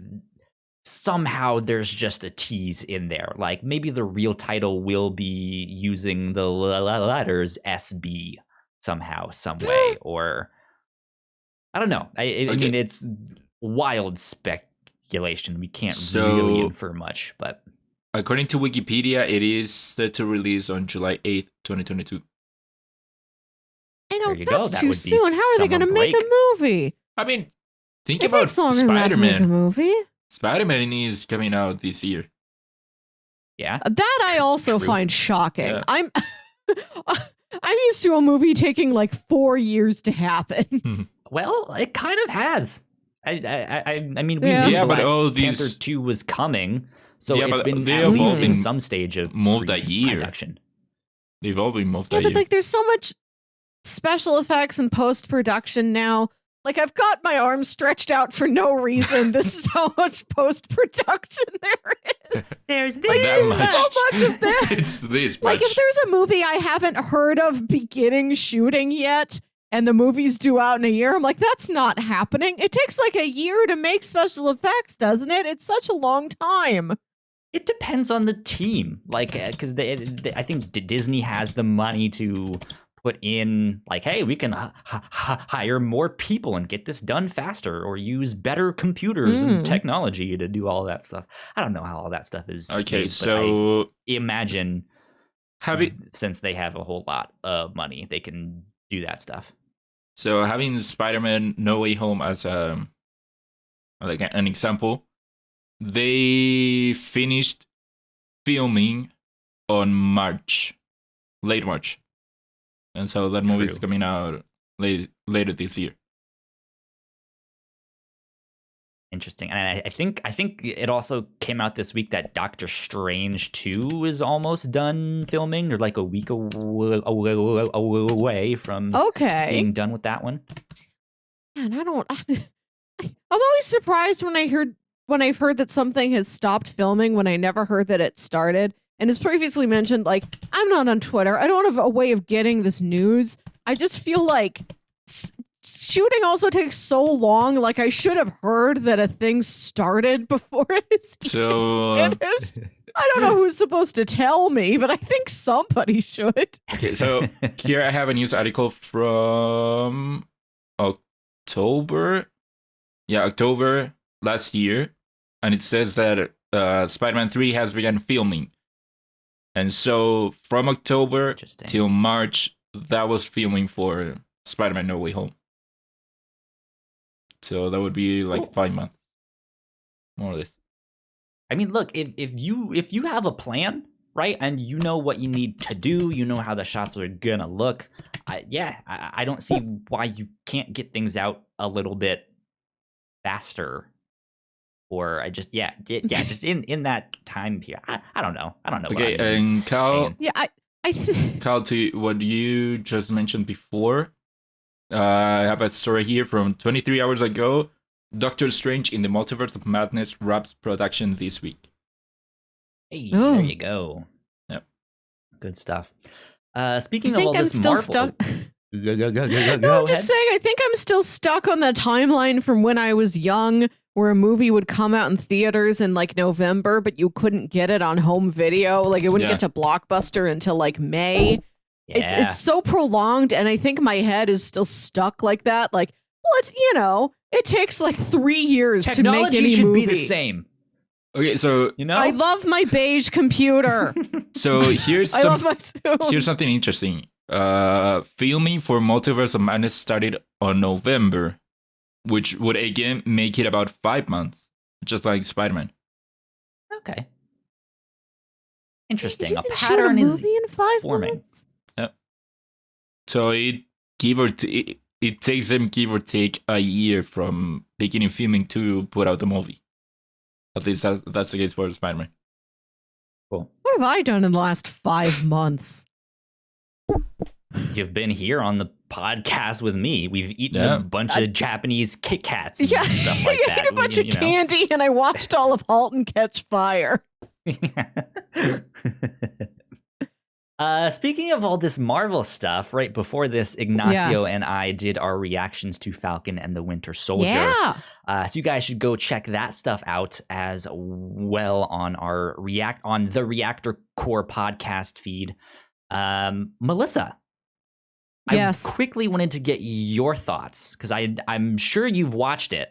somehow there's just a tease in there. Like maybe the real title will be using the letters SB somehow, some way, or I don't know. I mean, it's wild speculation. We can't really infer much, but according to Wikipedia, it is set to release on July 8th, 2022. I know that's too soon. How are they going to make a movie? I mean, think It about takes longer than that to make a Spider-Man. movie. Spider-Man is coming out this year. yeah. That I also True. find shocking. Yeah. I'm used to a movie taking like 4 years to happen. Well, it kind of has. I mean, we Yeah. knew Yeah, but Black all Panther these 2 was coming, so Yeah, it's but been they at least evolved in in- some stage of moved a year. production. They've all been moved Yeah, a but year. like there's so much special effects and post-production now. Like I've got my arms stretched out for no reason. This is how much post-production there is. There's Like there's so much of this. It's this much. Like if there's a movie I haven't heard of beginning shooting yet and the movie's due out in a year, I'm like, that's not happening. It takes like a year to make special effects, doesn't it? It's such a long time. It depends on the team, like because I think Disney has the money to put in, like, hey, we can hire more people and get this done faster, or use better computers and technology to do all that stuff. I don't know how all that stuff is. Okay, made, so but I imagine having since they have a whole lot of money, they can do that stuff. having Spider-Man No Way Home as like an example, they finished filming on late March, and so that movie is True. coming out later this year. Interesting, and I think it also came out this week that Doctor Strange 2 is almost done filming, or like a week away from Okay. being done with that one. Man, I'm always surprised when I've heard that something has stopped filming when I never heard that it started. And as previously mentioned, like, I'm not on Twitter. I don't have a way of getting this news. I just feel like shooting also takes so long. Like, I should have heard that a thing started before it is So finished. I don't know who's supposed to tell me, but I think somebody should. okay, so here I have a news article from October last year, and it says that Spider-Man 3 has begun filming. And so from October Interesting. till March, that was filming for Spider-Man No Way Home. So that would be like 5 months, more or less. I mean, look, if you have a plan, right, and you know what you need to do, you know how the shots are gonna look, I don't see why you can't get things out a little bit faster. Or just in that time period. I don't know. Okay, what I'm and Cal, saying. Yeah, I Cal, to what you just mentioned before, I have a story here from 23 hours ago. Doctor Strange in the Multiverse of Madness wraps production this week. Hey, Oh. there you go. Yep. Good stuff. Speaking I of all think I'm this still Marvel, stuck. Go No, I'm ahead. just saying, I think I'm still stuck on the timeline from when I was young, where a movie would come out in theaters in like November, but you couldn't get it on home video. Like it wouldn't Yeah. get to Blockbuster until like May. Yeah. It's so prolonged, and I think my head is still stuck like that. Like, well, it takes like 3 years to make Technology any should movie. be the same. Okay, so I love my beige computer. here's I love my. here's something interesting. Filming for Multiverse of Madness started on November, which would again make it about 5 months, just like Spider-Man. Okay. Interesting. You A can shoot pattern a is movie in 5 forming. months? So it takes them give or take a year from beginning filming to put out the movie. At least that's the case for Spider-Man. Cool. What have I done in the last 5 months? You've been here on the podcast with me. We've eaten Yeah. a bunch of Japanese Kit Kats and Yeah, stuff like I that. ate a bunch of You know. candy, and I watched all of *Halt and Catch Fire*. Speaking of all this Marvel stuff, right before this, Ignacio Yes. and I did our reactions to Falcon and the Winter Soldier. Yeah. So you guys should go check that stuff out as well on the Reactor Core podcast feed. Melissa, Yes. I quickly wanted to get your thoughts because I'm sure you've watched it,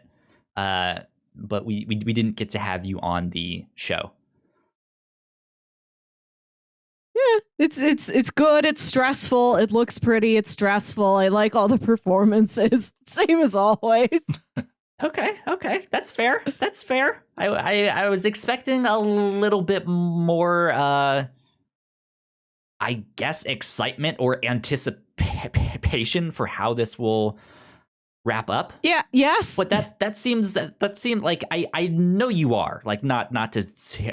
but we didn't get to have you on the show. Yeah, it's good. It's stressful. It looks pretty. It's stressful. I like all the performances. Same as always. Okay, that's fair. That's fair. I was expecting a little bit more, I guess, excitement or anticipation for how this will wrap up. Yeah. Yes. But that seemed like I know you are, like, not to say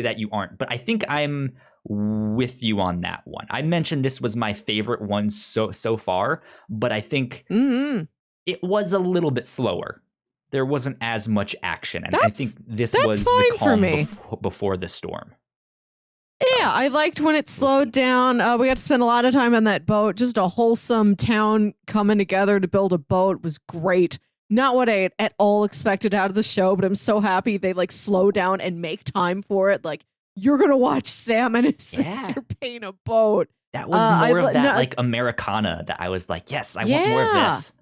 that you aren't, but I think I'm with you on that one. I mentioned this was my favorite one so far, but I think it was a little bit slower. There wasn't as much action, and I think this was the calm before the storm. Yeah, I liked when it slowed down. We got to spend a lot of time on that boat. Just a wholesome town coming together to build a boat was great. Not what I at all expected out of the show, but I'm so happy they like slow down and make time for it. Like, you're gonna watch Sam and his sister paint a boat. That was more of that like Americana that I was like, yes, I want more of this.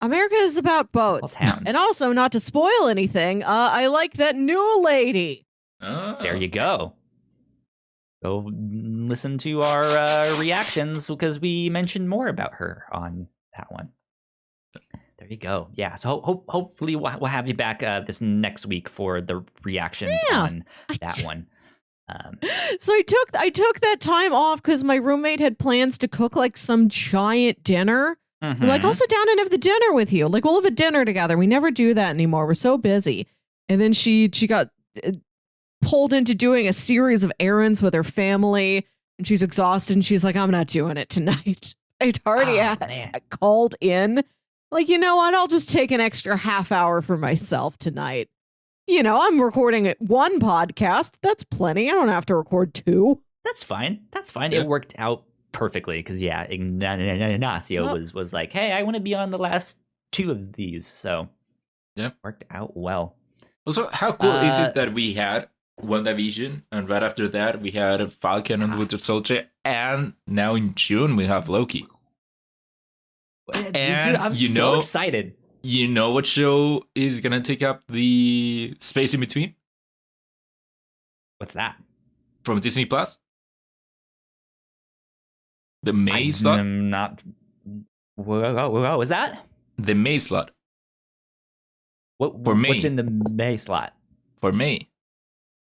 America is about boats. And also, not to spoil anything, I like that new lady. Oh. There you go. Go listen to our reactions because we mentioned more about her on that one. There you go. Yeah. So hopefully we'll have you back this next week for the reactions on that one. So I took that time off because my roommate had plans to cook like some giant dinner. I'm like, I'll sit down and have the dinner with you. Like, we'll have a dinner together. We never do that anymore. We're so busy. And then she got pulled into doing a series of errands with her family, and she's exhausted, and she's like, I'm not doing it tonight. I'd already called in. Like, you know what? I'll just take an extra half hour for myself tonight. You know, I'm recording one podcast. That's plenty. I don't have to record two. That's fine. Yeah. It worked out perfectly because, Ignacio was like, hey, I want to be on the last two of these. So worked out well. Also, how cool is it that we had WandaVision, and right after that we had Falcon and Winter Soldier, and now in June we have Loki. And dude, I'm so excited. You know what show is gonna take up the space in between? What's that? From Disney Plus? The May slot? I'm not. Whoa, is that? The May slot. For May. What's in the May slot? For May.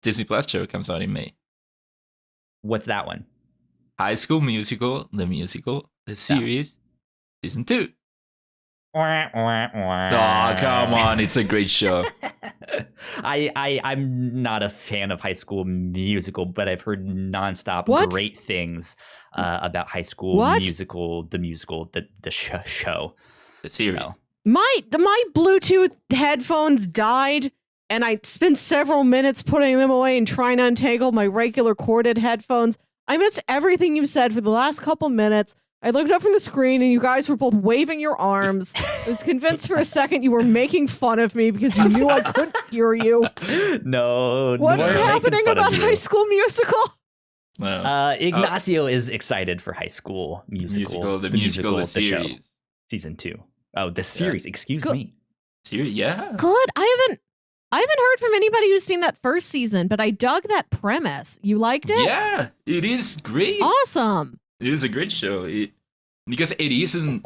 Disney Plus show comes out in May. What's that one? High School Musical, the series, season 2. Oh, come on. It's a great show. I'm not a fan of High School Musical, but I've heard nonstop great things about High School Musical, the show. The series. So. My Bluetooth headphones died, and I spent several minutes putting them away and trying to untangle my regular corded headphones. I missed everything you said for the last couple minutes. I looked up from the screen, and you guys were both waving your arms. I was convinced for a second you were making fun of me because you knew I couldn't hear you. No. What's happening about High School Musical? Ignacio is excited for High School Musical. The musical, the series. Show. Season 2. Oh, the series. Excuse me. Series, yeah. Good. I haven't heard from anybody who's seen that first season, but I dug that premise. You liked it? Yeah, it is great. Awesome. It is a great show. Because it isn't.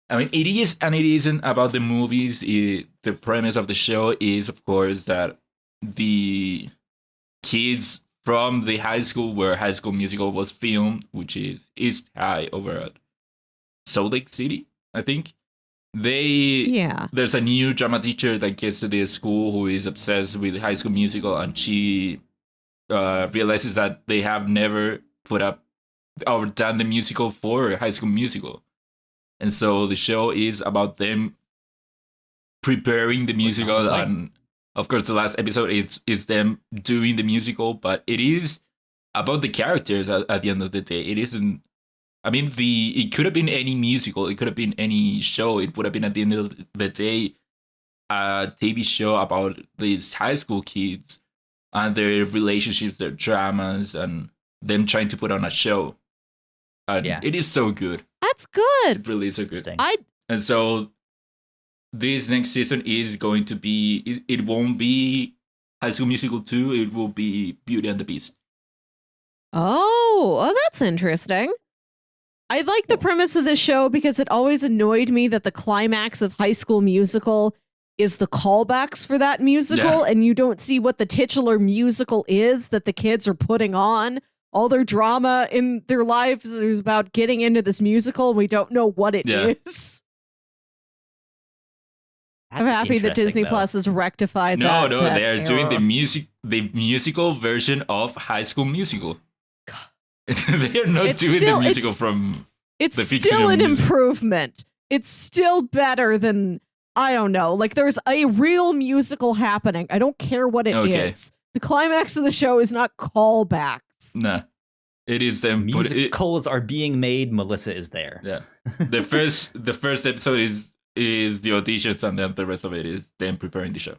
I mean, it is and it isn't about the movies. The premise of the show is, of course, that the kids from the high school where High School Musical was filmed, which is East High over at Salt Lake City, I think. There's a new drama teacher that gets to the school who is obsessed with High School Musical, and she realizes that they have never put up or done the musical for High School Musical. And so the show is about them preparing the musical, and of course the last episode is them doing the musical, but it is about the characters at the end of the day. It isn't. I mean, it could have been any musical. It could have been any show. It would have been at the end of the day a TV show about these high school kids and their relationships, their dramas, and them trying to put on a show. And it is so good. That's good. It really is so good. I And so this next season is going to be, it won't be High School Musical 2, it will be Beauty and the Beast. Oh, that's interesting. I like the premise of this show because it always annoyed me that the climax of High School Musical is the callbacks for that musical, and you don't see what the titular musical is that the kids are putting on. All their drama in their lives is about getting into this musical, and we don't know what it is. I'm happy that Disney Plus has rectified that. No, they're doing the musical version of High School Musical. They are not doing the musical from it's the still an improvement. It's still better than, I don't know, like there's a real musical happening. I don't care what it is. The climax of the show is not callbacks. Nah. It is them. Musicals are being made. Melissa is there. Yeah. The first episode is the auditions, and then the rest of it is them preparing the show.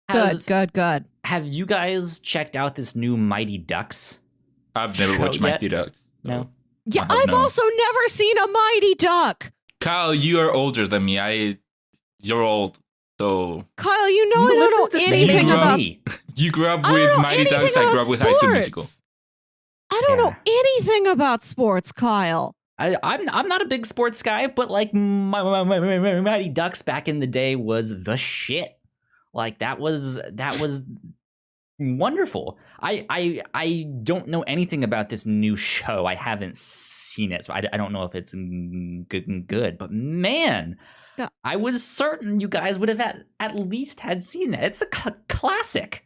Good. Have you guys checked out this new Mighty Ducks? I've never watched Mighty Ducks. No. Yeah, I've also never seen a Mighty Duck. Kyle, you are older than me. You're old, so. Kyle, you know I don't know anything about. You grew up with Mighty Ducks. I grew up with High School Musical. I don't know anything about sports, Kyle. I'm not a big sports guy, but like Mighty Ducks back in the day was the shit. Like that was wonderful. I don't know anything about this new show. I haven't seen it, so I don't know if it's good. But man, I was certain you guys would have at least had seen that. It's a classic.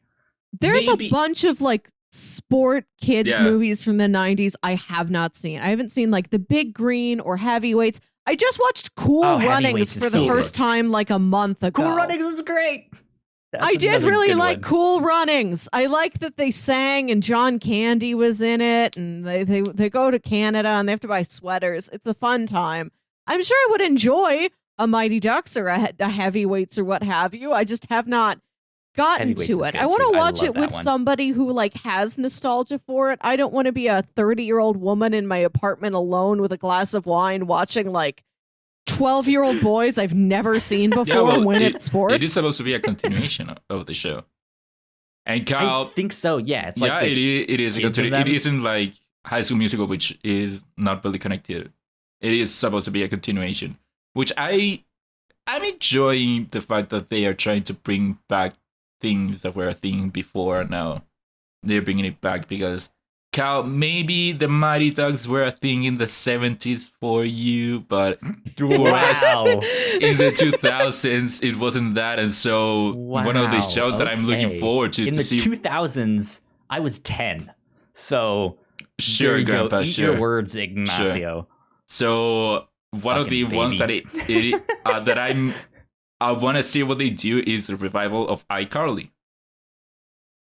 There's a bunch of like sport kids movies from the 90s I have not seen. I haven't seen like The Big Green or Heavyweights. I just watched Cool Runnings for the first time like a month ago. Cool Runnings is great. I did really like Cool Runnings. I like that they sang and John Candy was in it, and they go to Canada and they have to buy sweaters. It's a fun time. I'm sure I would enjoy a Mighty Ducks or a Heavyweights or what have you. I just have not gotten to it. I want to watch it with somebody who like has nostalgia for it. I don't want to be a 30-year-old woman in my apartment alone with a glass of wine watching like 12-year-old boys I've never seen before win at sports. It is supposed to be a continuation of the show. And Kyle, I think so. Yeah, it's like it is. It isn't like High School Musical, which is not really connected. It is supposed to be a continuation, which I'm enjoying the fact that they are trying to bring back things that were a thing before, and now they're bringing it back because. Cal, maybe the Mighty Ducks were a thing in the 70s for you, but for us in the 2000s, it wasn't that. And so one of the shows that I'm looking forward to in the 2000s, I was 10. So sure, Grandpa, eat your words, Ignacio. Sure. So one of the ones that I want to see what they do is the revival of iCarly.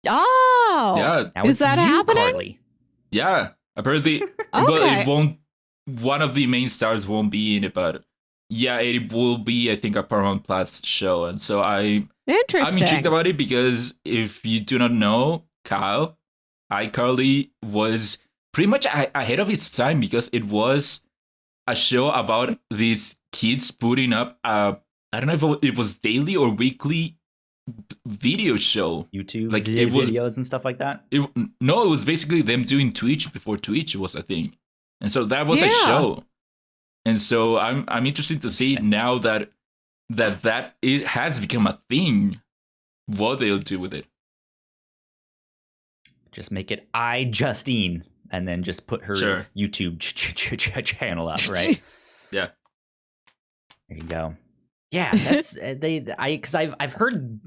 Oh, yeah, is that happening? Carly. Yeah, apparently, but it won't. One of the main stars won't be in it, but yeah, it will be. I think a Paramount Plus show, and so I'm intrigued about it because if you do not know, Kyle, iCarly was pretty much ahead of its time because it was a show about these kids putting up I don't know if it was daily or weekly video show, YouTube like videos and stuff like that. It was basically them doing Twitch before Twitch was a thing, and so that was a show. And so I'm interested to see now that it has become a thing, what they'll do with it. Just make it Justine, and then just put her YouTube channel up, right? Yeah. There you go. Yeah, that's because I've heard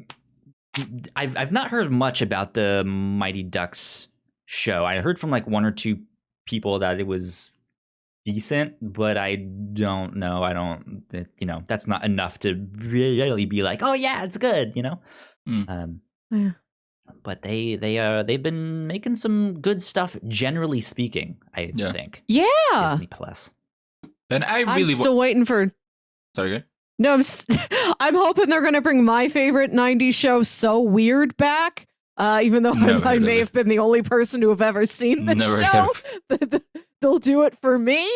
I've not heard much about the Mighty Ducks show. I heard from like one or two people that it was decent, but I don't know. I don't, that's not enough to really be like, oh yeah, it's good, Yeah. But they've been making some good stuff, generally speaking, I think. Yeah. Disney Plus. And I'm still waiting for. Sorry, go ahead. No, I'm hoping they're going to bring my favorite 90s show, So Weird, back. Even though I may have been the only person who have ever seen the show. They'll do it for me.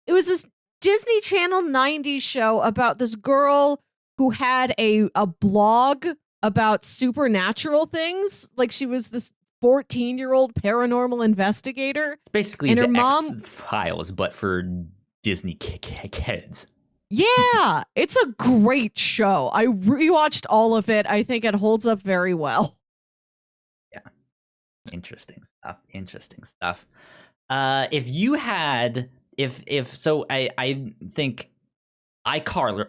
It was this Disney Channel 90s show about this girl who had a blog about supernatural things. Like she was this 14-year-old paranormal investigator. It's basically and the her mom X-Files, but for Disney kids. Yeah, it's a great show. I rewatched all of it. I think it holds up very well. Yeah. Interesting stuff. If you had so I think iCarly,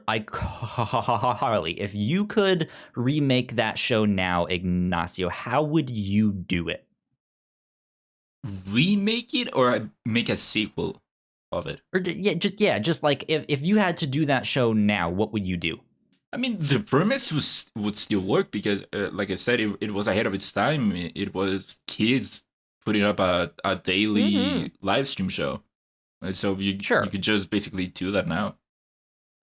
if you could remake that show now, Ignacio, how would you do it? Remake it or make a sequel of it? Or just like if you had to do that show now, what would you do? I mean, the premise would still work because, like I said, it was ahead of its time. It was kids putting up a daily live stream show. So you could just basically do that now.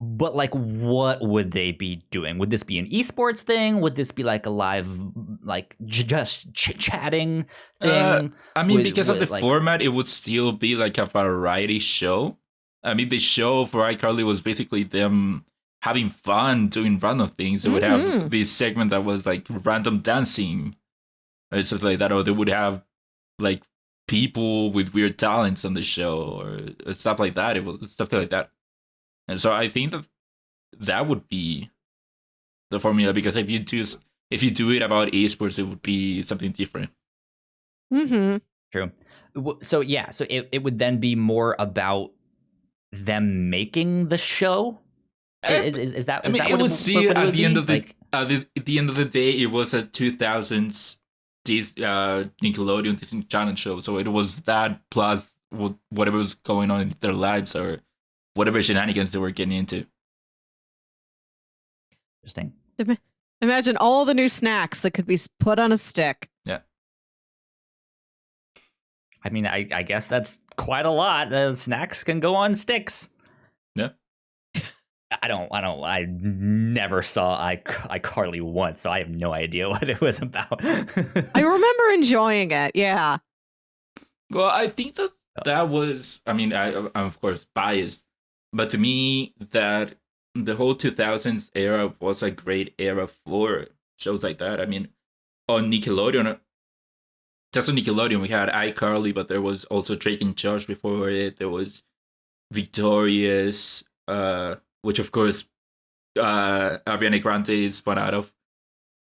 But like, what would they be doing? Would this be an esports thing? Would this be like a live, like just chatting thing? I mean, because of the format, it would still be like a variety show. I mean, the show for iCarly was basically them having fun doing random things. They would have this segment that was like random dancing or something like that, or they would have like people with weird talents on the show or stuff like that. It was stuff like that. And so I think that would be the formula, because if you do it about esports, it would be something different. True. So yeah, so it would then be more about them making the show. Is that? I mean, it would see at the end of at the end of the day, it was a 2000s Nickelodeon Disney Channel show, so it was that plus whatever was going on in their lives or whatever shenanigans they were getting into. Interesting. Imagine all the new snacks that could be put on a stick. Yeah. I mean, I guess that's quite a lot. Snacks can go on sticks. Yeah. I never saw iCarly once, so I have no idea what it was about. I remember enjoying it. Yeah. Well, I think that was, I mean, I'm of course biased, but to me, that the whole 2000s era was a great era for shows like that. I mean, on Nickelodeon, just on Nickelodeon, we had iCarly, but there was also Drake and Josh before it. There was Victorious, which of course Ariana Grande spun out of.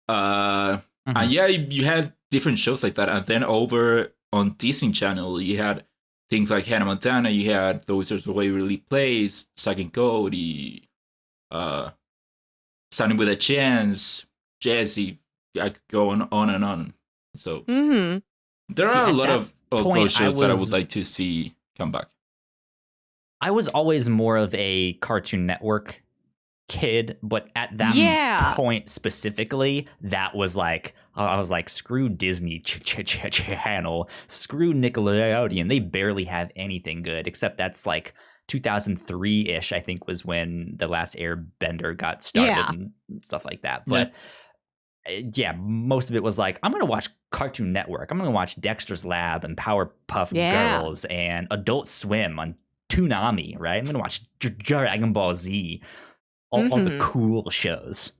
And yeah, you had different shows like that. And then over on Disney Channel, you had things like Hannah Montana, you had The Wizards of Waverly Place, Zack and Cody, Sunny with a Chance, Jessie. I could go on and on. So there are a lot of those shows that I would like to see come back. I was always more of a Cartoon Network kid, but at that point specifically, that was like, I was like, screw Disney Channel, screw Nickelodeon. They barely have anything good, except that's like 2003-ish, I think, was when The Last Airbender got started and stuff like that. But yeah, most of it was like, I'm going to watch Cartoon Network. I'm going to watch Dexter's Lab and Powerpuff Girls and Adult Swim on Toonami, right? I'm going to watch Dragon Ball Z. All the cool shows.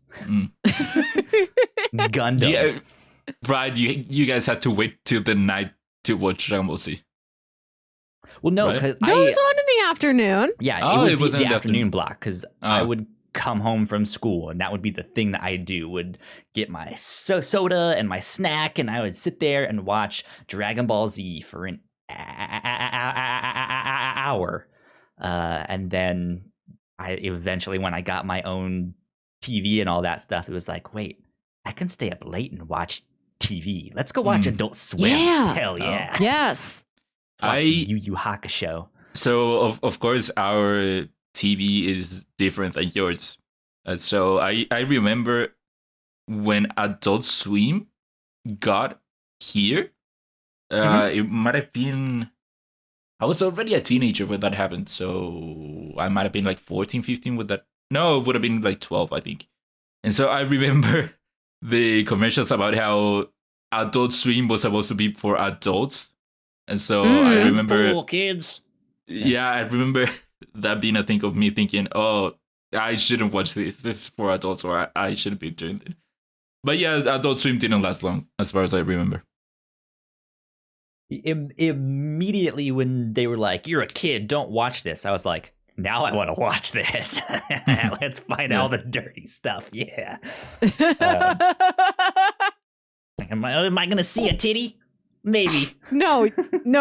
Gundam. Yeah, right, you guys had to wait till the night to watch Dragon Ball Z. Well, no, because it was on in the afternoon. Yeah, it was the afternoon block, because I would come home from school, and that would be the thing that I do, would get my soda and my snack, and I would sit there and watch Dragon Ball Z for an hour. And then eventually, when I got my own TV and all that stuff, it was like, wait, I can stay up late and watch TV. Let's go watch Adult Swim. Yeah. Hell yeah. Yes. Watch some Yu Yu Hakusho. So, of course, our TV is different than yours. So I remember when Adult Swim got here. It might have been, I was already a teenager when that happened, so I might have been like 14, 15 with that. No, it would have been like 12, I think. And so I remember the commercials about how Adult Swim was supposed to be for adults. And so I remember... Cool, kids. Yeah, I remember that being a thing of me thinking, oh, I shouldn't watch this. This is for adults, or I shouldn't be doing it. But yeah, Adult Swim didn't last long, as far as I remember. Immediately when they were like, "You're a kid, don't watch this," I was like, now I want to watch this. Let's find all the dirty stuff. Yeah. Am I going to see a titty? Maybe. No,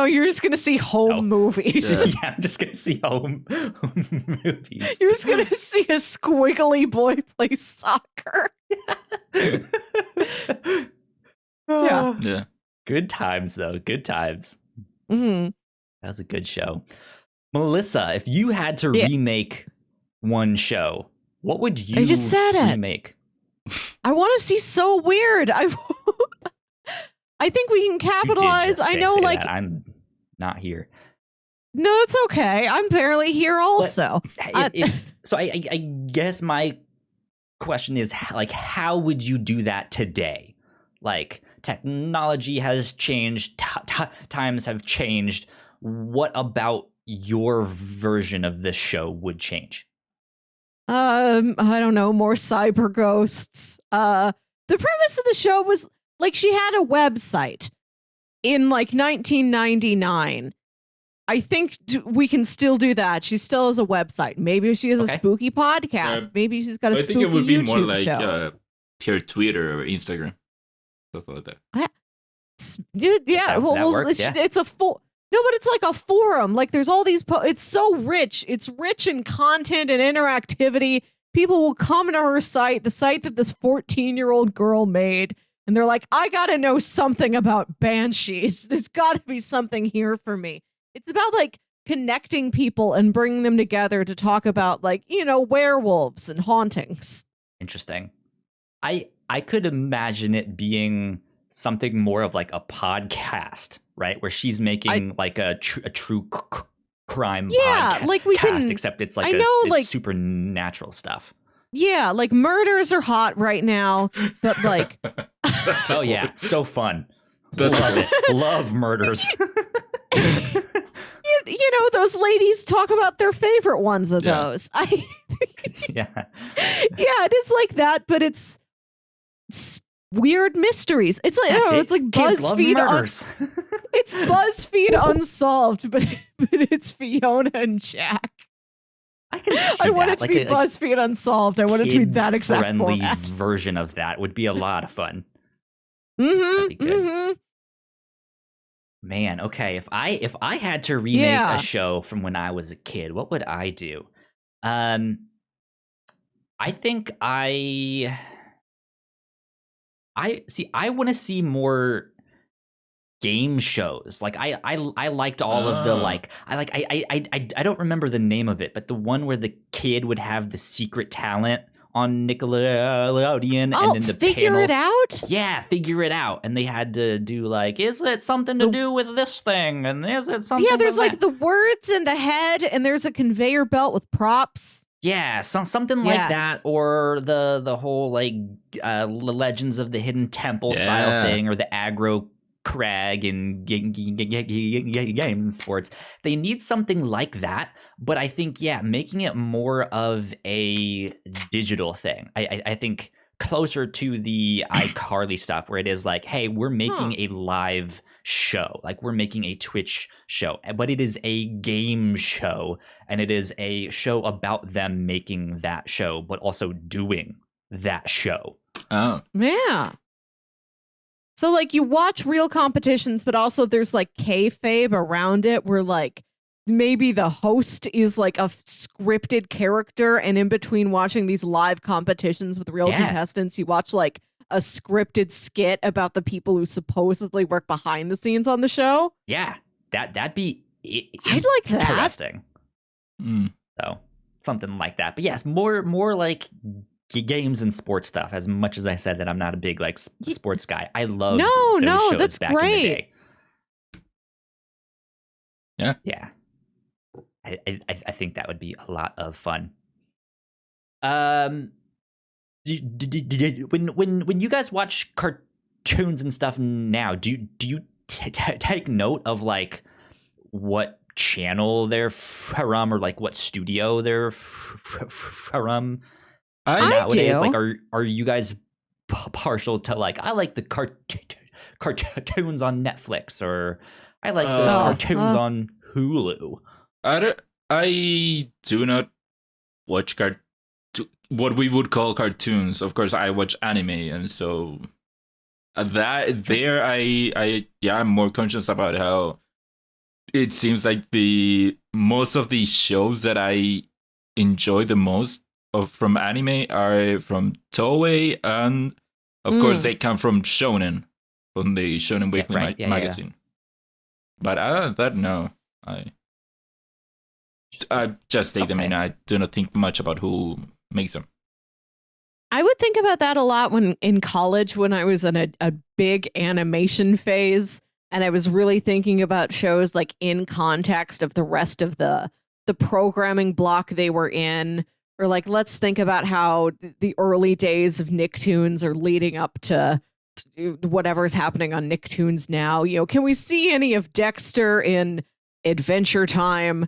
you're just going to see home movies. Yeah, I'm just going to see home movies. You're just going to see a squiggly boy play soccer. Yeah. Good times, though. Good times. Mm-hmm. That was a good show. Melissa, if you had to remake one show, what would you I just said remake? I want to see So Weird. I think we can capitalize. I know, like, that. I'm not here. No, it's okay. I'm barely here also. So I guess my question is, like, how would you do that today? Like, technology has changed, times have changed. What about your version of this show would change? I don't know, more cyber ghosts. The premise of the show was like she had a website in like 1999. I think we can still do that. She still has a website. Maybe she has a spooky podcast. Maybe she's got a spooky YouTube show. I think it would be more like her Twitter or Instagram. Stuff like that. Yeah, that works, it's a full... No, but it's like a forum. Like there's all these... it's so rich. It's rich in content and interactivity. People will come to her site, the site that this 14-year-old girl made, and they're like, I gotta know something about banshees. There's gotta be something here for me. It's about like connecting people and bringing them together to talk about like, werewolves and hauntings. Interesting. I could imagine it being something more of like a podcast, right? Where she's making like a true crime podcast. Like we can, except it's like it's supernatural stuff. Yeah, like murders are hot right now, but like oh yeah, so fun. Love it. Love murders. Those ladies talk about their favorite ones of those. Yeah, it is like that, but it's weird mysteries. It's like it's like BuzzFeed. It's BuzzFeed Unsolved, but it's Fiona and Jack. I can see I want it to be BuzzFeed Unsolved. I want it to be that exact format. Version of that would be a lot of fun. That'd be good. Man, okay. If I had to remake a show from when I was a kid, what would I do? I think I want to see more game shows. Like I liked all of the I don't remember the name of it, but the one where the kid would have the secret talent on Nickelodeon, and then the figure it out. Yeah, figure it out, and they had to do like, is it something to do with this thing, and is it something? Yeah, there's with like the words in the head, and there's a conveyor belt with props. Yeah, something like that, or the whole like Legends of the Hidden Temple style thing, or the aggro crag in games and sports. They need something like that, but I think making it more of a digital thing. I think closer to the iCarly stuff, where it is like, hey, we're making a live show, like we're making a Twitch show, but it is a game show, and it is a show about them making that show, but also doing that show. Oh, yeah. So like you watch real competitions, but also there's like kayfabe around it, where like maybe the host is like a scripted character, and in between watching these live competitions with real contestants, you watch like a scripted skit about the people who supposedly work behind the scenes on the show. Yeah, that'd be I'd like that. Interesting. So something like that. But yes, more like games and sports stuff. As much as I said that I'm not a big like sports guy, I love No, those shows that's back in the great. day. Yeah. I think that would be a lot of fun. When you guys watch cartoons and stuff now, do you take note of like what channel they're from or like what studio they're from nowadays? do. Like, are you guys partial to like, I like the cartoons on Netflix, or I like the cartoons on Hulu? I do not watch what we would call cartoons. Of course, I watch anime, and so that there, I'm more conscious about how it seems like the most of the shows that I enjoy the most from anime are from Toei, and of course they come from Shonen, from the Shonen Weekly magazine. But other than that, no, I just take them in. I do not think much about who makes them. I would think about that a lot when in college, when I was in a big animation phase, and I was really thinking about shows like in context of the rest of the programming block they were in, or like let's think about how the early days of Nicktoons are leading up to whatever's happening on Nicktoons now. You know, can we see any of Dexter in Adventure Time?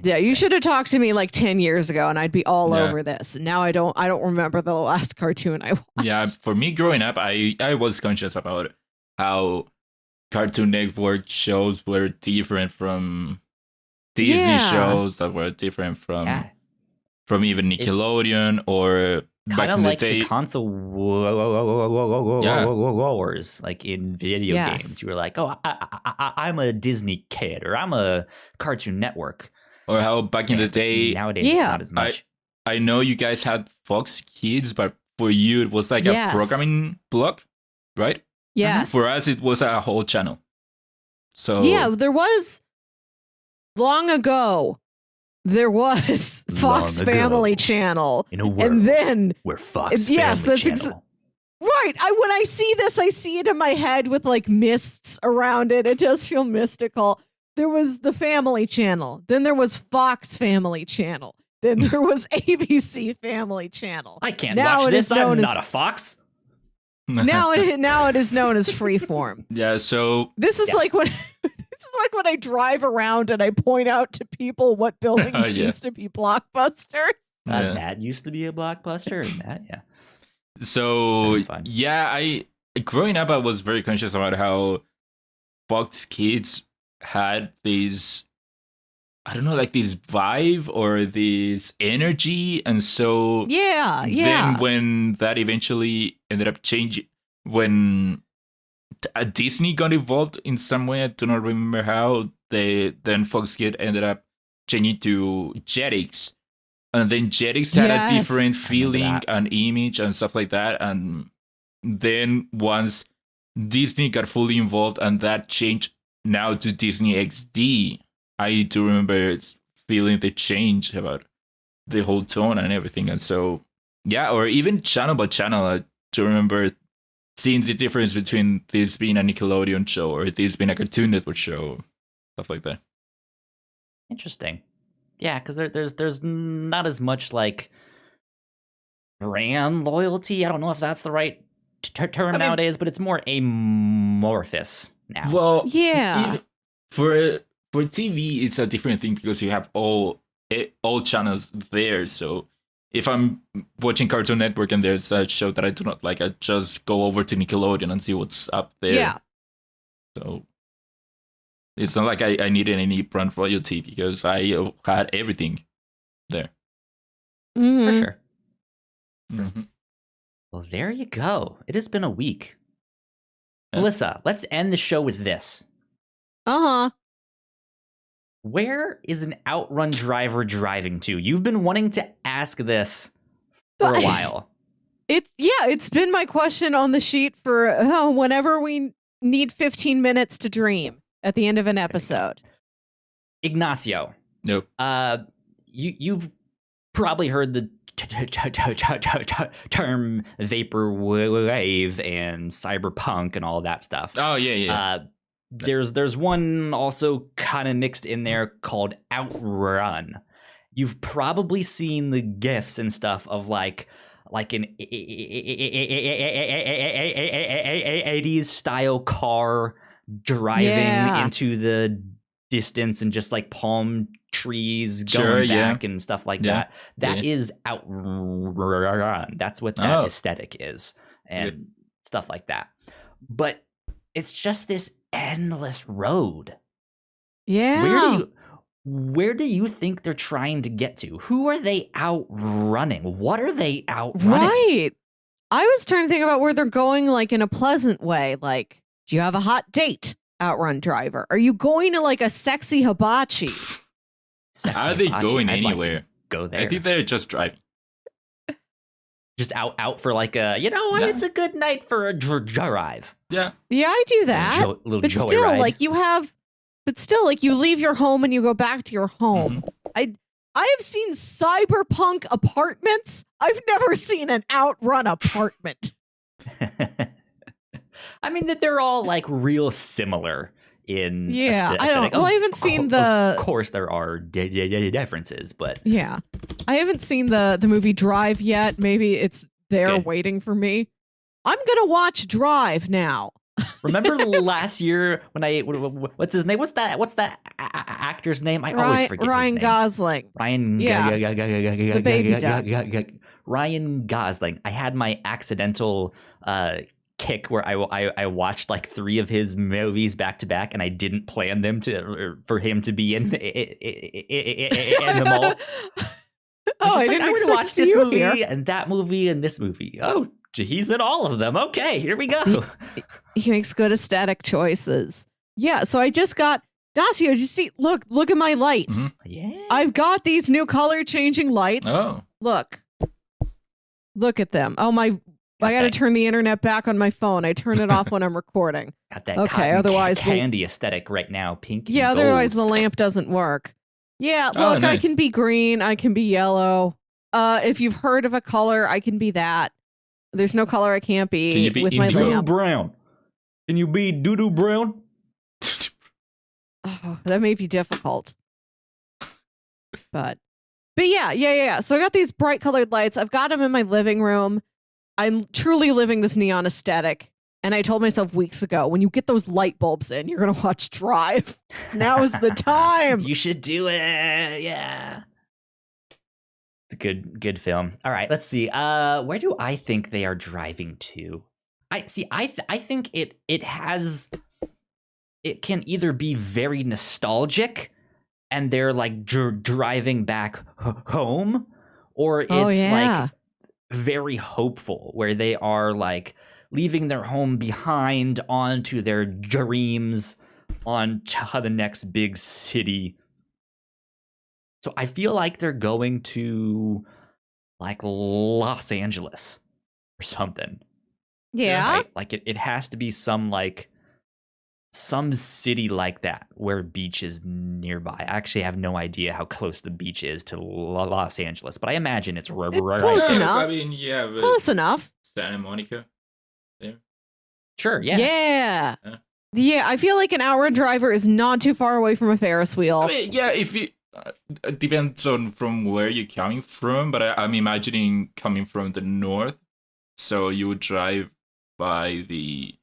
Yeah, you should have talked to me like 10 years ago and I'd be all over this. Now I don't remember the last cartoon I watched. Yeah, for me growing up, I was conscious about how Cartoon Network shows were different from Disney shows that were different from even Nickelodeon or back in like the day. The console wars, like in video games. You were like, oh, I'm a Disney kid, or I'm a Cartoon Network. Or how back in the day, nowadays it's not as much. I know you guys had Fox Kids, but for you it was like a programming block, right? Yes. For us, it was a whole channel. So there was long ago. There was Fox Family Channel, in a world and then where Fox Family Channel. Right. When I see this, I see it in my head with like mists around it. It does feel mystical. There was the Family Channel. Then there was Fox Family Channel. Then there was ABC Family Channel. I can't watch this. I'm not a fox. Now it is known as Freeform. Yeah. So this is like when I drive around and I point out to people what buildings used to be Blockbusters. That used to be a Blockbuster. And that, So I growing up, I was very conscious about how Fox Kids had these, I don't know, like this vibe or this energy, and so then when that eventually ended up changing, when Disney got involved in some way, I do not remember how, then Fox Kids ended up changing to Jetix, and then Jetix had a different feeling and image and stuff like that, and then once Disney got fully involved and that changed now to Disney XD, I do remember feeling the change about the whole tone and everything. And so, or even channel by channel, I do remember seeing the difference between this being a Nickelodeon show or this being a Cartoon Network show, stuff like that. Interesting. Yeah, because there's not as much like brand loyalty. I don't know if that's the right term nowadays, but it's more amorphous now. Well, for TV, it's a different thing because you have all channels there. So if I'm watching Cartoon Network and there's a show that I do not like, I just go over to Nickelodeon and see what's up there. Yeah. So it's not like I needed any brand loyalty because I had everything there. Mm-hmm. For sure. Mm-hmm. Well, there you go. It has been a week. Melissa, let's end the show with this. Where is an Outrun driver driving to? You've been wanting to ask this for a while. It's been my question on the sheet for whenever we need 15 minutes to dream at the end of an episode. Ignacio. Nope. You've probably heard the term vaporwave and cyberpunk and all that stuff. Oh yeah. There's one also kind of mixed in there called Outrun. You've probably seen the GIFs and stuff of like an 80s style car driving into the distance and just like palm trees going back and stuff like that. That is Outrun. That's what that aesthetic is and stuff like that. But it's just this endless road. Yeah. Where do you think they're trying to get to? Who are they outrunning? What are they outrunning? Right. I was trying to think about where they're going, like in a pleasant way. Like, do you have a hot date, Outrun driver? Are you going to like a sexy hibachi? Are they going anywhere? Go there. I think they're just driving. just out for like a, it's a good night for a drive. Yeah. Yeah, I do that. Little but still, ride. like you leave your home and you go back to your home. Mm-hmm. I have seen cyberpunk apartments. I've never seen an Outrun apartment. I mean that they're all like real similar in aesthetic. I don't. Well, I haven't seen the. Of course, there are differences, but yeah, I haven't seen the movie Drive yet. Maybe it's there waiting for me. I'm gonna watch Drive now. Remember last year when what's his name? What's that actor's name? I always forget Ryan his name. Gosling. The baby duck. Ryan Gosling. I had my accidental kick where I watched like 3 of his movies back to back, and I didn't plan them for him to be in them all. I didn't expect to watch this movie and that movie and this movie. Oh, he's in all of them. Okay, here we go. He makes good aesthetic choices. Yeah, so I just got Ignacio. Did you see? Look at my light. Mm-hmm. Yeah, I've got these new color changing lights. Oh, look at them. Oh my! I got to turn the internet back on my phone. I turn it off when I'm recording. Got that otherwise candy aesthetic right now, pink. Yeah, and otherwise gold. the lamp doesn't work. Yeah, look, nice. I can be green. I can be yellow. If you've heard of a color, I can be that. There's no color I can't be, Can you be with my indigo? lamp. Brown. Can you be doo-doo brown? Oh, that may be difficult. But yeah. So I got these bright colored lights. I've got them in my living room. I'm truly living this neon aesthetic. And I told myself weeks ago, when you get those light bulbs in, you're going to watch Drive. Now is the time. You should do it. Yeah. It's a good film. All right, let's see. Where do I think they are driving to? I think it can either be very nostalgic and they're like driving back home, or it's like very hopeful where they are like leaving their home behind onto their dreams, onto the next big city. So I feel like they're going to like Los Angeles or something. Yeah. Right? Like it has to be some city like that where beach is nearby. I actually have no idea how close the beach is to Los Angeles, but I imagine it's right close there. enough. I mean, yeah, but Close enough. Santa Monica. Sure, yeah. Yeah. Yeah, I feel like an Outrun driver is not too far away from a Ferris wheel. I mean, yeah, if you it depends on from where you're coming from, but I'm imagining coming from the north, so you would drive by the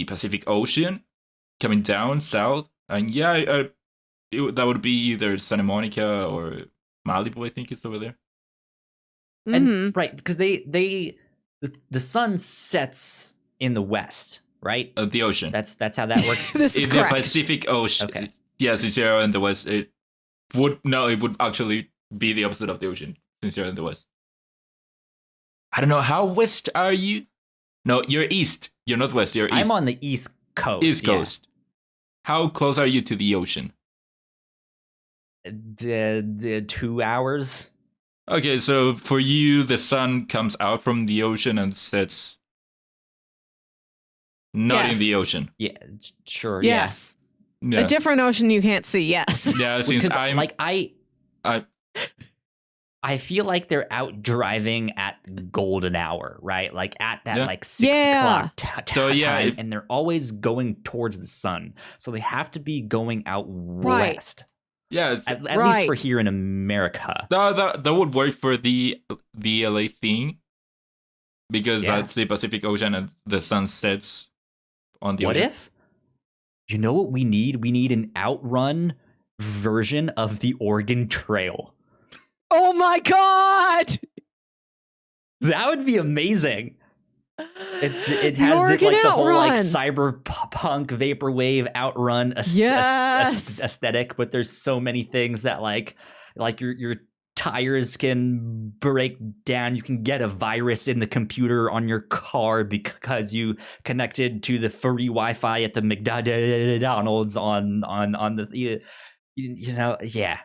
Pacific Ocean, coming down south, and that would be either Santa Monica or Malibu. I think it's over there. And right, because the sun sets in the west, right? The ocean. That's how that works. This is In correct. the Pacific Ocean. Okay. Yeah, since you're in the west, it would actually be the opposite of the ocean since you're in the west. I don't know, how west are you? No, you're east. You're not west, you're east. I'm on the East Coast. East Coast. How close are you to the ocean? 2 hours. Okay, so for you, the sun comes out from the ocean and sets not in the ocean. Yeah, sure. Yes. Yeah. A different ocean you can't see, yes. Yeah, since Because I'm like I I feel like they're out driving at golden hour, right? Like at that like 6 Yeah. o'clock So, yeah, time, if- and they're always going towards the sun. So they have to be going out Right. west. Yeah, At least for Right. here in America. that would work for the LA thing, because Yeah. that's the Pacific Ocean and the sun sets on the What ocean. if? You know what we need? We need an Outrun version of the Oregon Trail. Oh my god! That would be amazing. It The has Oregon the whole like Outrun. cyberpunk vaporwave outrun Yes. aesthetic, but there's so many things that like your tires can break down. You can get a virus in the computer on your car because you connected to the free Wi-Fi at the McDonald's on the yeah.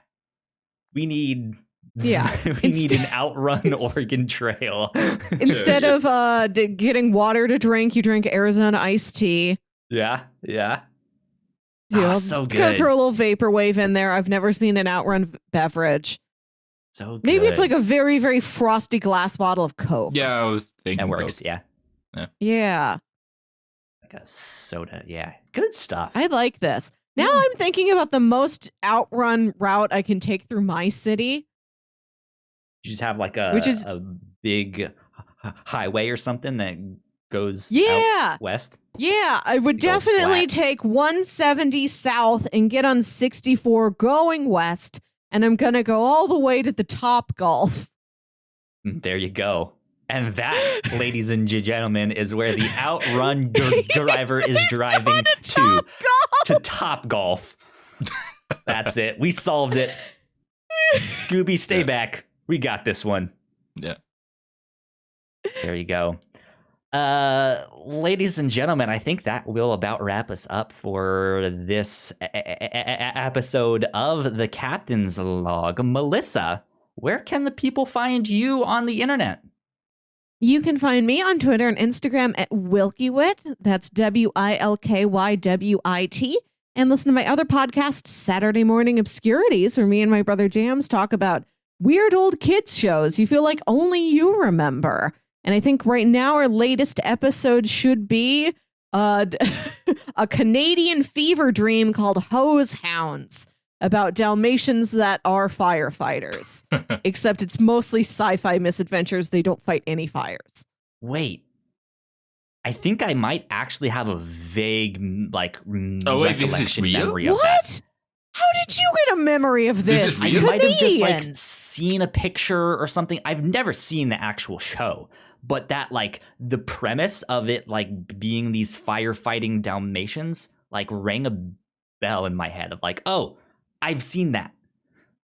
We need Yeah. we need an outrun Oregon Trail. Instead of getting water to drink, you drink Arizona iced tea. Yeah. You know, So gotta good. throw a little vaporwave in there. I've never seen an Outrun beverage. So good. Maybe it's like a very, very frosty glass bottle of Coke. Yeah, I was thinking that works. Coke. Yeah, Yeah. like a soda. Yeah, good stuff. I like this. Now Yeah. I'm thinking about the most Outrun route I can take through my city. You just have like a Which is- a big highway or something that goes Yeah. out west. Yeah, I would Big old definitely flat. take 170 south and get on 64 going west. And I'm going to go all the way to the Top Golf. There you go. And that, ladies and gentlemen, is where the outrun driver is driving to Top Golf. That's it. We solved it. Scooby, stay back. We got this one. Yeah. There you go. Ladies and gentlemen, I think that will about wrap us up for this episode of the Captain's Log. Melissa, where can the people find you on the internet? You can find me on Twitter and Instagram at WilkyWit. That's WILKYWIT. And listen to my other podcast, Saturday Morning Obscurities, where me and my brother Jams talk about weird old kids shows you feel like only you remember. And I think right now our latest episode should be a Canadian fever dream called Hose Hounds, about Dalmatians that are firefighters. Except it's mostly sci-fi misadventures. They don't fight any fires. Wait. I think I might actually have a vague, like, Oh, wait, this is recollection real? memory of that. What? How did you get a memory of This this? is I real? might have just like Canadian. seen a picture or something. I've never seen the actual show, but that like the premise of it like being these firefighting Dalmatians like rang a bell in my head of like, oh, I've seen that.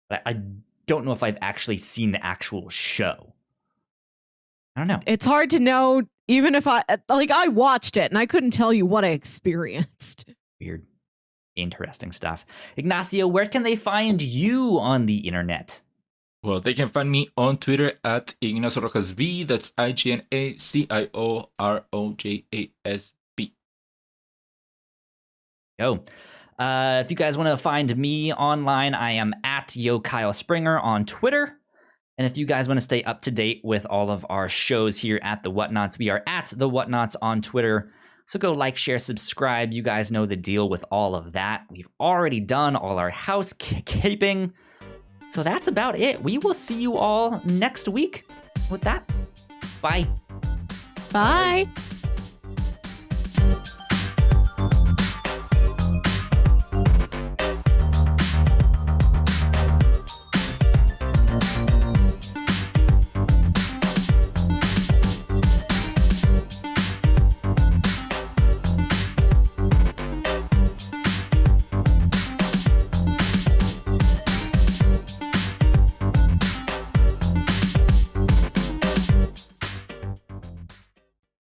But I don't know if I've actually seen the actual show. I don't know. It's hard to know, even if I watched it and I couldn't tell you what I experienced. Weird. Interesting stuff. Ignacio, where can they find you on the internet? Well, they can find me on Twitter at Ignacio Rojas V. That's IGNACIOROJASB. Go. If you guys want to find me online, I am at Yo Kyle Springer on Twitter. And if you guys want to stay up to date with all of our shows here at the Whatnauts, we are at the Whatnauts on Twitter. So go like, share, subscribe. You guys know the deal with all of that. We've already done all our housekeeping. So that's about it. We will see you all next week. With that, bye. Bye.